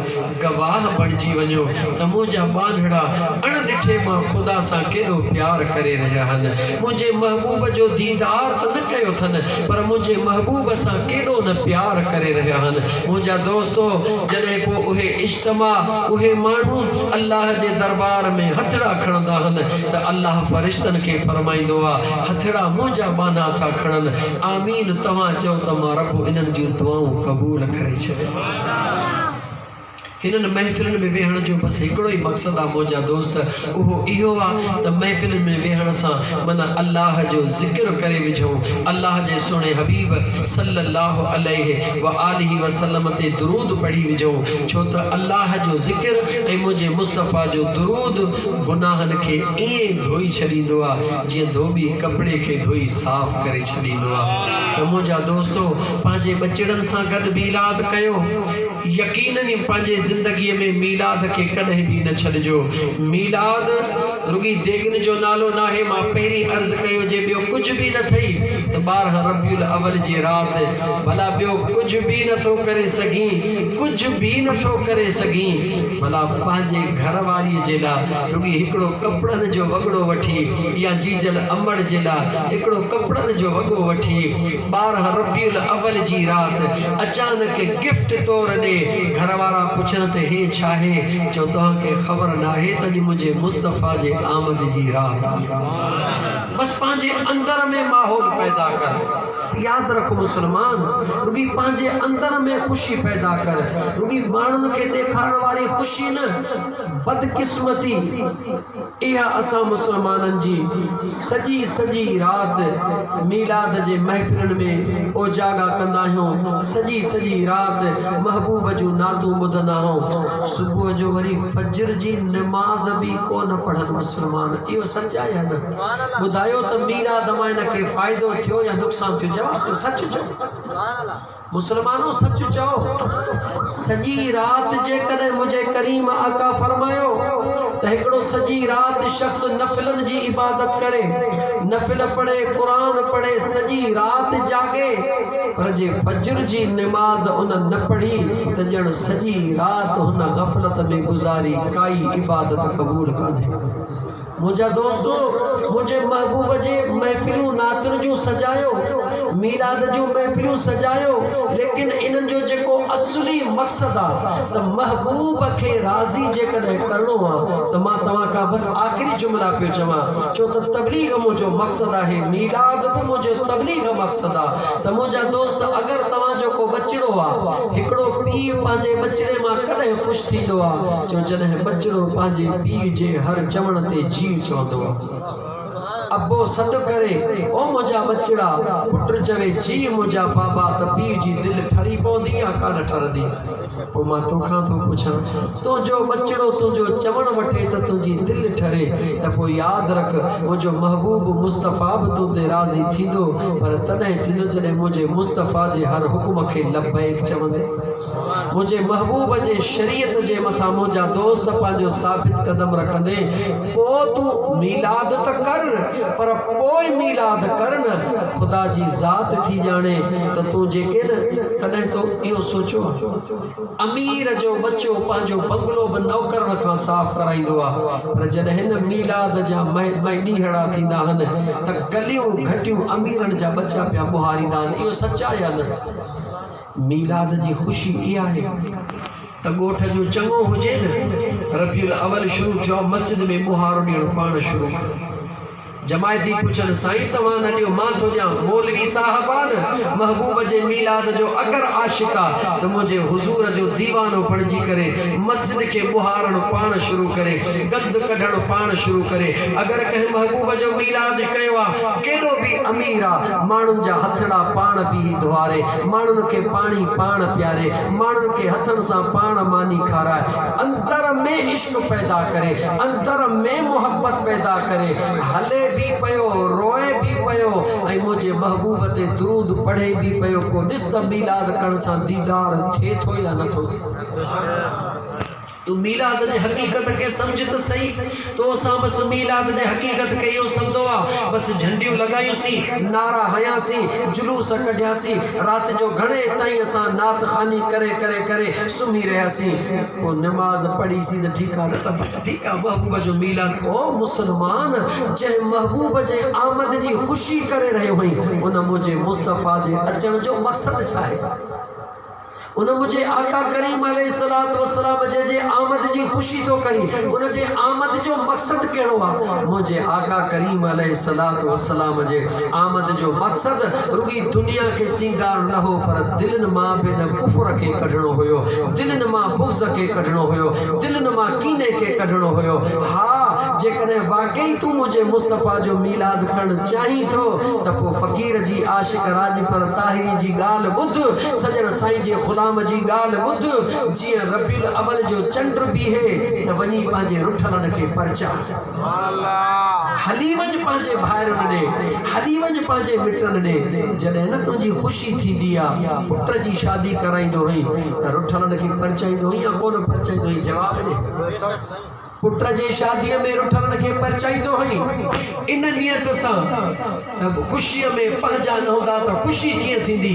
गवाह बणिजी वञो त मुंहिंजा बांधड़ा अणॾिठे मां ख़ुदा सां केॾो प्यार करे रहिया आहिनि मुझे महबूब जो दीदार तो न कयो थन पर मुझे महबूब सां केॾो न प्यार करे रहिया आहिनि मुंहिंजा दोस्तो जॾहिं पोइ उहे इज्तिमा उहे माण्हू अल्लाह जे दरबार में हथड़ा खणंदा आहिनि त अल्लाह फ़रिश्तनि खे फरमाईंदो आहे हथड़ा मुंहिंजा बाना था खणनि आमीन तव्हां चओ त मां रब इन्हनि जूं दुआऊं क़बूल करे छॾे हिननि महफ़िलनि में वेहण जो बसि हिकिड़ो ई मक़सदु आहे मुंहिंजा दोस्त उहो इहो आहे त महफ़िलनि में वेहण सां माना अल्लाह जो ज़िक्र करे विझूं अल्लाह जे सुहिणे हबीब सल्लल्लाहु अलैहि व आलिहि वसल्लम ते दुरूद पढ़ी विझूं छो त अल्लाह जो ज़िक्र ऐं मुंहिंजे मुस्तफ़ा जो दुरूद गुनाहनि खे ईअं धोई छॾींदो आहे जीअं धोबी कपिड़े खे धोई साफ़ करे छॾींदो आहे त मुंहिंजा दोस्तो पंहिंजे बचड़नि सां गॾु मीलाद कयो यकीनन ई पंहिंजे ज़िंदगीअ में मीलाद खे कॾहिं बि न छॾिजो मीलाद रुगी देगन जो नालो न आहे मां पहिरीं अर्ज़ु कयो जे ॿियो कुझु बि न थई त 12 रबियुल अवल जी राति भला ॿियो कुझु बि नथो करे सघीं भला पंहिंजे घर वारीअ जे लाइ रुगी हिकिड़ो कपिड़नि जो वॻड़ो वठी या जीजल अमड़ जे लाइ हिकिड़ो कपिड़नि जो वॻो वठी 12 रबियुल अवल जी राति अचानक गिफ्ट तौर ॾे घर वारा पुछण ते हे छा आहे चओ तव्हांखे ख़बर न आहे त मुंहिंजे मुस्तफ़ा जे आमद जी राति बस पंहिंजे अंदर में माहौल पैदा कर याद रख मुसलमान रुगी पंहिंजे अंदर में खुशी पैदा कर रुगी माण्हुनि खे ॾेखारण वारी खुशी न बदकिस्मती इहा असां मुसलमाननि जी सॼी राति मीलाद जे महफ़िलनि में ओजागा कंदा आहियूं सॼी राति महबूब जूं नातूं ॿुधंदा आहियूं सुबुह जो वरी फजर जी नमाज़ बि कोन पढ़नि मुसलमान इहो सच आहे या न ॿुधायो त मीलाद मां हिनखे फ़ाइदो थियो या नुक़सान थियो जवाब सच चओ मुसलमानों सच चओ सॼी राति जेकॾहिं मुंहिंजे करीम आका फरमायो त हिकिड़ो सॼी राति शख़्स नफ़िलनि जी इबादत करे नफ़िल पढ़े क़ुरान पढ़े सॼी राति जागे पर जे फजर जी नमाज़ उन न पढ़ी त ॼण सॼी राति हुन ग़फ़लत में गुज़ारी काई इबादत क़बूल कान्हे मुझा दोस्तों, मुझे महबूब जे महफिलूं नातुन जो सजायो, मीलाद जो महफिलूं सजायो, लेकिन इन्हनि जो जेको असली मक़सद आहे त महबूब खे राज़ी जेकॾहिं करणो आहे त मां तव्हां खां बसि आख़िरी जुमिला पियो चवां, छो त तबलीग मुंहिंजो मक़सदु आहे, मीलाद बि मुंहिंजो तबलीग मक़सदु आहे। त मुंहिंजा दोस्त, अगरि तव्हांजो को बचिड़ो आहे, हिकिड़ो पीउ पंहिंजे बचिड़े मां कॾहिं ख़ुशि थींदो आहे छो जॾहिं बचिड़ो पंहिंजे पीउ जे हर चवण ते जी चवंदो आहे। अब्बो सॾु करे, ओ मुंहिंजा बचिड़ा, पुट चवे जी मुंहिंजा बाबा, त पीउ जी दिलि ठरी पवंदी या कान ठरंदी? पोइ मां तोखां थो पुछां, तुंहिंजो बचिड़ो तुंहिंजो चवण वठे त तुंहिंजी दिलि ठरे, त पोइ यादि रख मुंहिंजो महबूब मुस्तफ़ा बि तो ते राज़ी थींदो, पर तॾहिं थींदो जॾहिं मुंहिंजे मुस्तफ़ा जे हर हुकुम खे लब्बैक चवंदे। मुझे महबूब जे शरीयत जे मथा मुझा दोस्त पंहिंजो साबित कदम रखंदे, पोइ तूं मीलाद त कर, पर पोइ मीलाद कर न ख़ुदा जी ज़ात थी ॼाणे त तूं जेके न कॾहिं तो इहो सोचो, अमीर जो बच्चो पंहिंजो बंगलो बि नौकरनि खां साफ़ कराईंदो आहे, पर जॾहिं हिन मीलाद जा ॾींहड़ा थींदा आहिनि त गलियूं घटियूं अमीरनि जा बच्चा पिया ॿुहारींदा आहिनि। इहो सच आहे या न? मीलाद जी ख़ुशी इहा आहे त ॻोठ जो चङो हुजे न, रबीउल अवल शुरू थियो, मस्जिद में ॿुहारो ॾियणु पाण शुरू कयो। जमायती पुछनि, साईं तव्हां न ॾियो, मां थो ॾियां। मौलवी साहबान, महबूब जे मीलाद जो अगरि आशिक़ आहे त मुंहिंजे हुज़ूर जो दीवानो बणिजी करे मस्जिद खे ॿुहारणु पाण शुरू करे, गंद कढणु पाण शुरू करे। अगरि कंहिं महबूब जो मीलाद कयो आहे, केॾो बि अमीर आहे, माण्हुनि जा हथड़ा पाण बि धुआरे, माण्हुनि खे पाणी पाण पीआरे, माण्हुनि खे हथनि सां पाण मानी खाराए, अंदर में इश्क पैदा करे, अंदर में मोहब्बत पैदा करे, हले भी पयो, रोए भी पयो, ऐं मुंहिंजे महबूब ते दुरूद पढ़े भी पयो। को ॾिस त मीलाद करण सां दीदार थिए थो या नथो? तू मीलाद जे हक़ीक़त खे सम्झ त सही। तो असां बसि मीलाद जे हक़ीक़त खे इहो सम्झो आहे, बसि झंडियूं लॻायूंसीं, नारा हयासीं, जुलूस कढियासीं, राति जो घणे ताईं असां नात ख़ानी करे करे करे सुम्ही रहियासीं, पोइ नमाज़ पढ़ीसीं त ठीकु आहे, न त बसि ठीकु आहे महबूब जो मीलाद। ओ मुस्लमान, जंहिं महबूब जे आमद जी ख़ुशी करे रहियो हुई, उन मुंहिंजे मुस्तफ़ा जे अचण जो मक़सदु छा आहे? उन मुझे आका करीम अलैहिस्सलातु वस्सलाम जे आमद जी खुशी तो करी, उन जे आमद जो मक़सद कहिड़ो आहे? मुझे आका करीम अलैहिस्सलातु वस्सलाम जे आमद जो मक़सद रुगी दुनिया के सिंगार न हो, पर दिलनि मां बि न कुफ्र खे कढणो हुयो, दिलनि मां बुग़्ज़ खे कढणो हुयो, दिलनि मां कीने खे कढणो हुयो। हा, जेकॾहिं वाकई तूं मुझे मुस्तफ़ा जो मीलाद करणु चाहीं थो त पोइ फ़क़ीर जी आशिक़ राजपर ताहिरी जी ॻाल्हि ॿुध, सजण साईं जे ग़ुलाम जी ॻाल्हि ॿुध। जीअं रबीउल अवल जो चंड बीहे त वञी पंहिंजे रुठलनि खे परचा, हली वञ पंहिंजे भाइरुनि ॾे, हली वञ पंहिंजे मिटनि ॾे। जॾहिं न तुंहिंजी ख़ुशी थींदी आहे, पुट जी शादी कराईंदो हुई त रुठलनि खे परचाईंदो हुई या कोन परचाईंदो हुई? जवाबु ॾे। पुट जे शादीअ में रुठलनि खे परचाईंदो हुई इन नियत सां त ख़ुशीअ में पंहिंजा न हूंदा त ख़ुशी कीअं थींदी?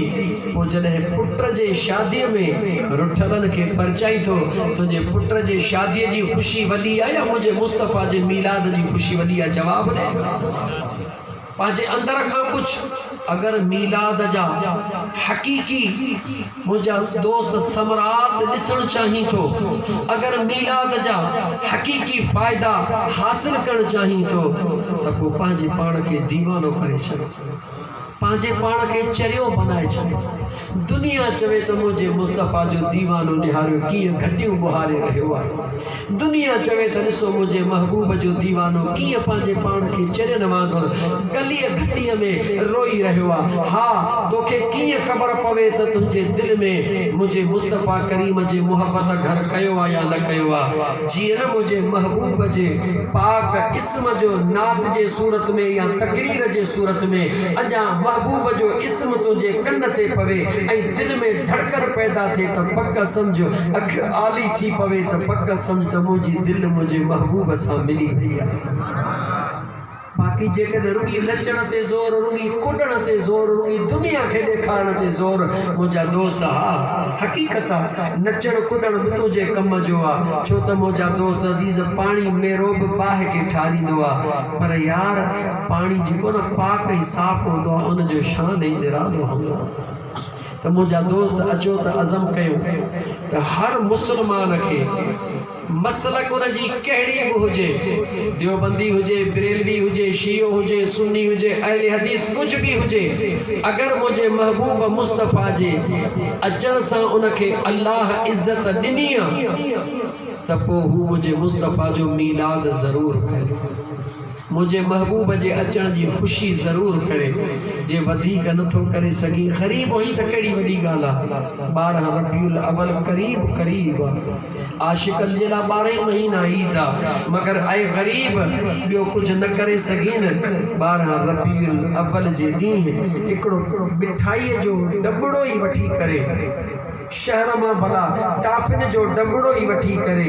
पोइ जॾहिं पुट जे शादीअ में रुठलनि खे परचाई थो, तुंहिंजे पुट जे शादीअ जी ख़ुशी वॾी आहे या मुंहिंजे मुस्तफ़ा जे मीलाद जी ख़ुशी वॾी आहे? जवाबु ॾे। पंहिंजे अंदर खां पुछ। अगर मीलाद जा हकीकी मुझा दोस्त समरात ॾिसण चाहीं तो, अगर मीलाद जा हकीकी फ़ायदा हासिल करण चाहीं तो, त पोइ पंहिंजे पाण खे दीवानो करे छॾ, पंहिंजे पाण खे चरियो बनाए छॾ। दुनिया चवे तो मुझे मुस्तफ़ा जो दीवानो निहारियो कीअं घटियूं ॿुहारे रहियो आहे। दुनिया चवे तो ॾिसो मुझे महबूब जो दीवानो कीअं पंहिंजे पाण खे चरियनि वांगुरु गलीअ घटीअ में रोई रहियो आहे। हा, तोखे कीअं ख़बर पवे त तुंहिंजे दिलि में मुझे मुस्तफ़ा करीम जे मुहबत घर कयो आहे या न कयो आहे। जीअं न मुझे महबूब जे पाक इस्म जो नात जे सूरत में या तकरीर जे सूरत में अजा महबूब जो इस्म तुझे कन ते पवे ऐं दिल में धड़कन पैदा थे तो पक्का समझो, अख आली थी पवे तो पक्का समझ तो मुझी दिल मुझे महबूब सां मिली वई आहे। बाक़ी जेकॾहिं रुॻी नचण ते ज़ोर, रुॻी कुॾण ते ज़ोर, रुॻी दुनिया खे ॾेखारण ते ज़ोर, मुंहिंजा दोस्त हा हक़ीक़त आहे नचण कुॾण बि तुंहिंजे कम जो आहे। छो त मुंहिंजा दोस्त अज़ीज़ पाणी मेरो बि बाहि खे ठारींदो आहे, पर यार पाणी जेको न पाक ऐं साफ़ हूंदो आहे उनजो शान ई निरालो हूंदो आहे। त मुंहिंजा दोस्त अचो त अज़म कयूं त हर मुस्लमान खे मसलक उनजी कहिड़ी बि हुजे, देवबंदी हुजे, बरेलवी हुजे, शियो हुजे, सुन्नी हुजे, अहले हदीस कुझु बि हुजे, अगरि मुंहिंजे महबूब मुस्तफ़ा जे अचण सां उनखे अल्लाह इज़त ॾिनी आहे त पोइ हू मुंहिंजे मुस्तफ़ा जो मीलाद ज़रूरु करे, मुझे महबूब जे अचण जी ख़ुशी ज़रूरु करे। जे वधीक नथो करे सघी ग़रीब हुई त कहिड़ी वॾी ॻाल्हि आहे। 12 रबीउल अवल करीब करीब आहे, आशिक़नि जे लाइ 12 महीना ईद आहे, मगर ऐं ग़रीब ॿियो कुझु न करे सघी न। 12 रबीउल अवल जे ॾींहुं हिकिड़ो मिठाईअ जो डॿड़ो ई वठी करे, शहर मां भला टाफिन जो डॿड़ो ई वठी करे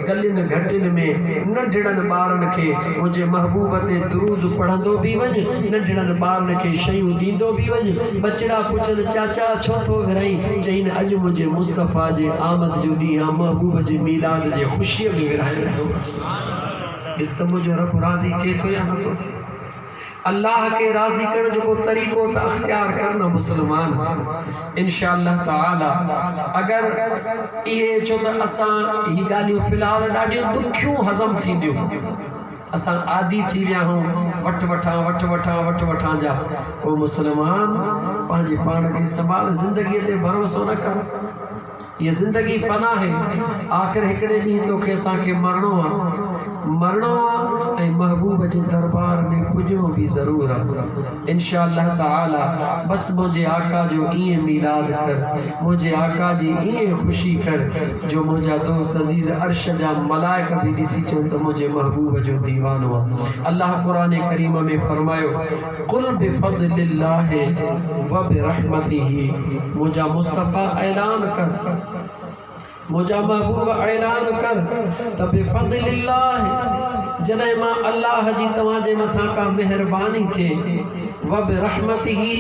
गलियुनि घटियुनि में नंढड़नि ॿारनि खे मुंहिंजे महबूब ते दुरूद पढ़ंदो बि वञ, नंढड़नि ॿारनि खे शयूं ॾींदो बि वञ। बचड़ा पुछनि चाचा छो थो विरहाई, चईनि अॼु मुंहिंजे मुस्तफ़ा जे आमद जो ॾींहुं आहे, महबूब जे मीलाद जे ख़ुशीअ में विरहाए रहियो। ॾिस त मुंहिंजो रब राज़ी थिए थो या नथो थिए। अल्लाह के राज़ी करण जो तरीक़ो त अख्तियार करना मुसलमान इंशाअल्लाह ताला। अगर ये छो त असां ही ॻाल्हियूं फ़िलहाल ॾाढियूं ॾुखियूं हज़म थींदियूं, असां आदि थी विया आहियूं वठ वठां जा। को मुसलमान पंहिंजे पाण खे संभाल, ज़िंदगीअ ते भरोसो न कर, ये ज़िंदगी फ़ना है, आख़िर हिकिड़े ॾींहुं तोखे असांखे मरणो आहे ऐं महबूब जे दरबार में पुॼणो बि ज़रूरु आहे इंशाअल्लाह ताला। बस मुंहिंजे आका जो ईअं मीलाद कर, मुंहिंजे आका जी ईअं ख़ुशी कर जो मुंहिंजा दोस्त अज़ीज़ अर्श जा मलाइक बि ॾिसी चवनि त मुंहिंजे महबूब जो दीवानो आहे। अल्लाह क़ुरान करीम में फरमायो कुल बिफ़ज़लिल्लाहि व बिरहमतिही, मुंहिंजा मुस्तफ़ा ऐलान कर, मुझा महबूब ऐलान कर त बिफ़ज़लिल्लाह, जॾहिं मां अल्लाह जी तव्हांजे मथां का मेहरबानी थिए, व बिरहमतिही,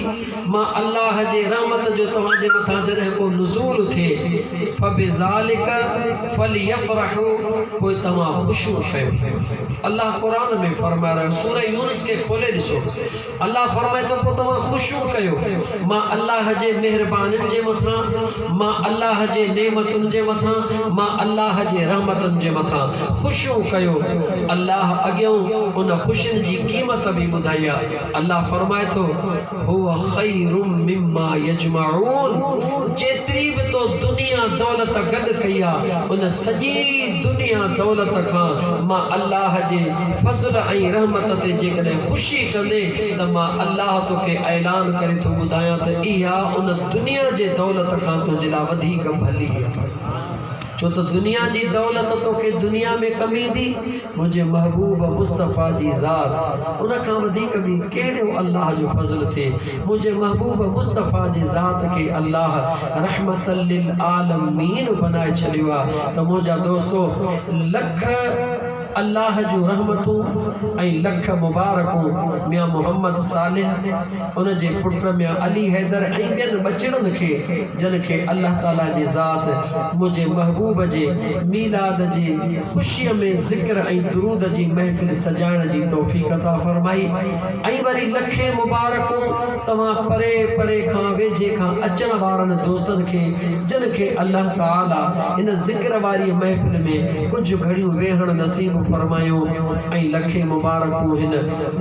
मां अल्लाह जे रहमत जो तव्हांजे मथां जॾहिं को नुज़ूल थिए, फबिज़ालिका फलियफ़रहू, पोइ तव्हां ख़ुशू कयो। अल्लाह क़ुरान में फरमाए रहियो, सूरह यूनुस खे खोले ॾिसो, अल्लाह फरमाए थो पोइ तव्हां ख़ुशू कयो। मां अल्लाह जे मेहरबानियुनि जे मथां, मां अल्लाह जे नेमतुनि जे मथां, मां अल्लाह जे रहमतुनि जे मथां ख़ुशू कयो। अल्लाह अॻियों उन ख़ुशियुनि जी क़ीमत बि ॿुधाई आहे। अल्लाह फरमाए थो हुव ख़ैरुम मिम्मा यजमऊन, जेतिरी बि तो दुनिया दौलत गॾु कई आहे, उन सॼी दुनिया दौलत खां मां अल्लाह जे फज़ल ऐं रहमत ते जेकॾहिं ख़ुशी कंदे त मां अल्लाह तोखे ऐलान करे थो ॿुधायां त इहा उन दुनिया जे दौलत खां तुंहिंजे लाइ वधीक भली आहे। छो त दुनिया जी दौलत तोखे दुनिया में कमी दी, मुझे महबूब मुस्तफ़ा जी ज़ात उन खां वधीक बि कहिड़ो अल्लाह जो फज़ल थिए। मुझे महबूब मुस्तफ़ा जी ज़ात के अल्लाह रहमतल लिल आलमीन बनाए छॾियो आहे। त मुंहिंजा दोस्तो लख अल्लाह जो रहमतूं ऐं लख मुबारकूं मियां मोहम्मद सालिह उन जे पुट मियां अली हैदर ऐं ॿियनि बचड़नि खे जिन खे अल्लाह ताला जी ज़ात मुंहिंजे महबूब जे मीलाद जी ख़ुशीअ में ज़िक्र ऐं दुरूद जी महफ़िल सजाइण जी तौफ़ीक़ अता फरमाई। ऐं वरी लखे मुबारकूं तव्हां परे परे खां वेझे खां अचण वारनि दोस्तनि खे जिन खे अल्लाह ताला इन ज़िक्र वारी महफ़िल में कुझु घड़ियूं वेहण नसीब फरमायो। ऐं लखे मुबारकूं हिन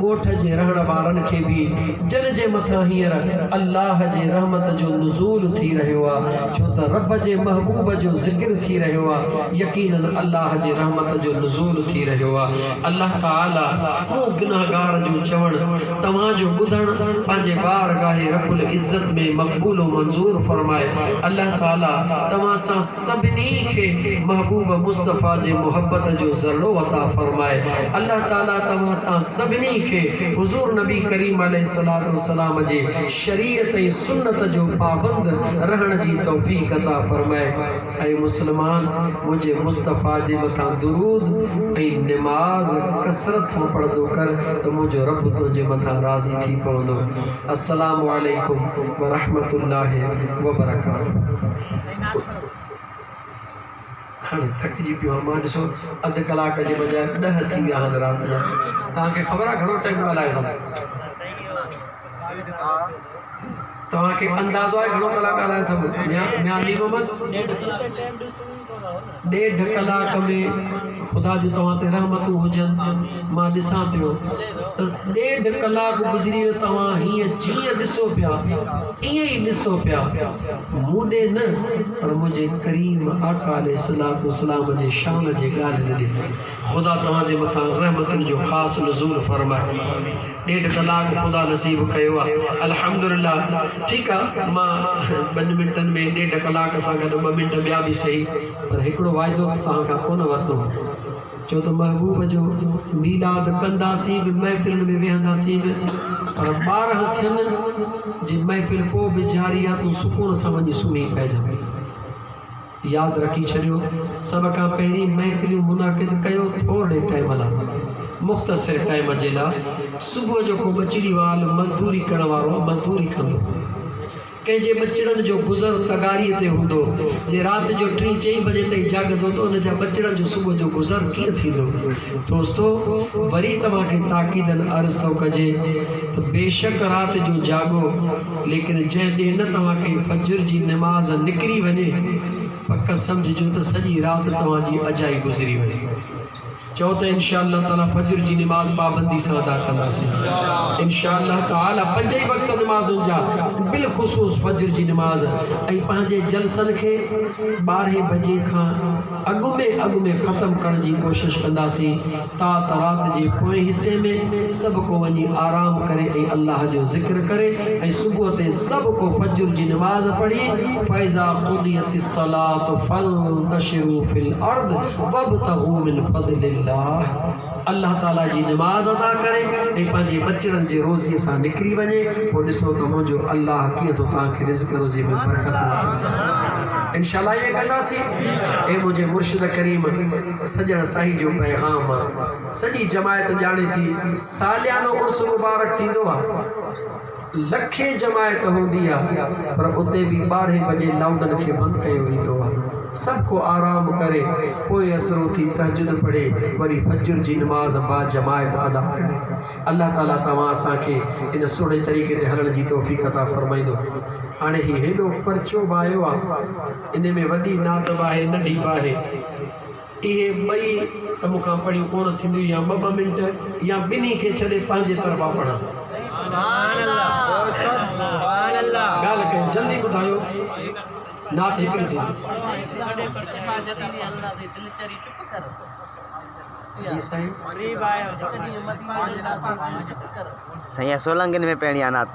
ॻोठ जे रहण वारनि खे बि जिन जे मथां हींअर अल्लाह जे रहमत जो नुज़ूल थी रहियो आहे। छो त रब जे महबूब जो ज़िक्र थी रहियो आहे, यकीनन अल्लाह जे रहमत जो नुज़ूल थी रहियो आहे। अल्लाह ताला मूं गुनाहगार जो चवण तव्हांजो ॿुधण पंहिंजे बारगाहे रब्बुल इज़्ज़त में मक़बूल व मंज़ूर फरमाए। अल्लाह ताला तव्हां सां सभिनी खे महबूब मुस्तफ़ा जे मोहब्बत जो ज़रियो अता फरमाए। अल्लाह ताला तमाम सां सभिनी खे हुजूर नबी करीम अलैहिस्सलातु वस्सलाम जे शरीयत ऐं सुन्नत जो पाबंद रहण जी तौफीक अता फरमाए। ऐं मुस्लमान मुझे मुस्तफ़ा जे मथां दुरूद ऐं नमाज कसरत सां पढ़ंदो कर तो मुझो रब तुझे मथां राज़ी थी पवंदो। अस्सलामु अलैकुम व रहमतुल्लाहि व बरकातुहू। हाँ थकिजी पियो मां ॾिसो अध कलाक जे बजाय 10 थी विया आहिनि राति जा। तव्हांखे ख़बर आहे घणो टाइम ॻाल्हायो अथमि? तव्हांखे अंदाज़ो आहे घणो कलाक ॻाल्हायो अथमि? मियां अली मोहम्मद 1.5 कलाक में ख़ुदा जो तव्हां ते रहमतूं हुजनि। मां ॾिसां पियो त 1.5 कलाक गुज़री वियो। तव्हां हीअं जीअं ॾिसो पिया ईअं ई ॾिसो पिया, मूं ॾे न पर मुंहिंजे करीम आका अलैहिस्सलातु वस्सलाम जे शान जे ॻाल्हि ॾे। ख़ुदा तव्हांजे मथां रहमतुनि जो ख़ासि नुज़ूल फरमाए। 1.5 कलाक ख़ुदा नसीब कयो आहे। अल्हम्दुलिल्लाह। ठीकु आहे, मां 2 मिंटनि में 1.5 कलाक सां गॾु 2 मिंट ॿिया बि सही, पर हिकिड़ो वाइदो तव्हां खां कोन वरितो। चो त महबूब जो मीलाद कंदासीं बि, महफ़िल में वेहंदासीं बि, पर 12 थियनि जी महफ़िल पोइ बि जारी आहे। तूं सुकून सां वञी सुम्ही पइजां। यादि रखी छॾियो, सभ खां पहिरीं महफ़िलियूं मुनाक़िद कयो थोरे टाइम लाइ, मुख़्तसिर टाइम जे लाइ। सुबुह जो को बचड़ी वाल मज़दूरी करण वारो मज़दूरी कंदो, कंहिंजे बचड़नि जो गुज़र तगारीअ ते हूंदो, जे राति जो 3-4 बजे ताईं जागंदो त उन जा बचड़नि जो सुबुह जो गुज़र कीअं थींदो? दोस्तो वरी तव्हांखे ताक़ीदन अर्ज़ थो कजे त बेशक राति जो जागो, लेकिन जंहिं ॾींहुं न तव्हांखे फजर जी नमाज़ निकिरी वञे, पक सम्झिजो त सॼी राति तव्हांजी अजाई गुज़री वई। चओ त इंशाअल्लाह ताला फजर जी नमाज़ पाबंदी सां अदा कंदासीं इंशाअल्लाह ताला। 5 ई वक्त नमाज़ुनि जा बिलख़ुसूस फजर जी नमाज़ ऐं पंहिंजे जलसनि खे 12 बजे खां अॻु में ख़त्म करण जी कोशिशि कंदासीं, ता त राति जे पोएं हिसे में सभु को वञी आराम करे ऐं अल्लाह जो ज़िक्र करे ऐं सुबुह ते सभु को फजर जी नमाज़ पढ़ी फ़ैज़ा क़ुदियतिस सलात फंतशिरू फिल अर्द वब्तगू मिन फ़ज़लिल्लाह। अल्लाह ताला जी नमाज अदा करे ऐं पंहिंजे बचड़नि जे रोज़ीअ सां निकिरी वञे। पोइ ॾिसो त मुंहिंजो अल्लाह कीअं थो तव्हांखे रिज़्क़ रोज़ी में बरकत अता। इंशाअल्लाह ये कंदासीं। ऐं मुंहिंजे मुर्शिद करीम सॼण साईं जो पैगाम आहे, सॼी जमायत ॼाणे थी। सालियानो उर्स मुबारक थींदो आहे, लखे जमायत हूंदी आहे, पर उते बि 12 बजे लाउडनि खे बंदि कयो वेंदो आहे। सबको आराम करे पोइ असरो थी तहज्जुद पढ़े वरी फजर जी नमाज़ बा जमायत अदा करे। अल्लाह ताला तव्हां असांखे इन सुठे तरीक़े ते हलण जी तौफ़ीक़ अता फरमाईंदो। हाणे ही हेॾो परचो बि आयो आहे, इन में वॾी नात बि आहे नंढी बि आहे। इहे ॿई त मूंखां पढ़ियूं कोन थींदियूं, या 2 मिंट या ॿिन्ही खे छॾे पंहिंजे तरफ़ां पढ़ां। ॻाल्हि कयो, जल्दी ॿुधायो। नात हिकिड़ी थी जी साईं। सही सोलंगन में पहणी नात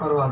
परवाह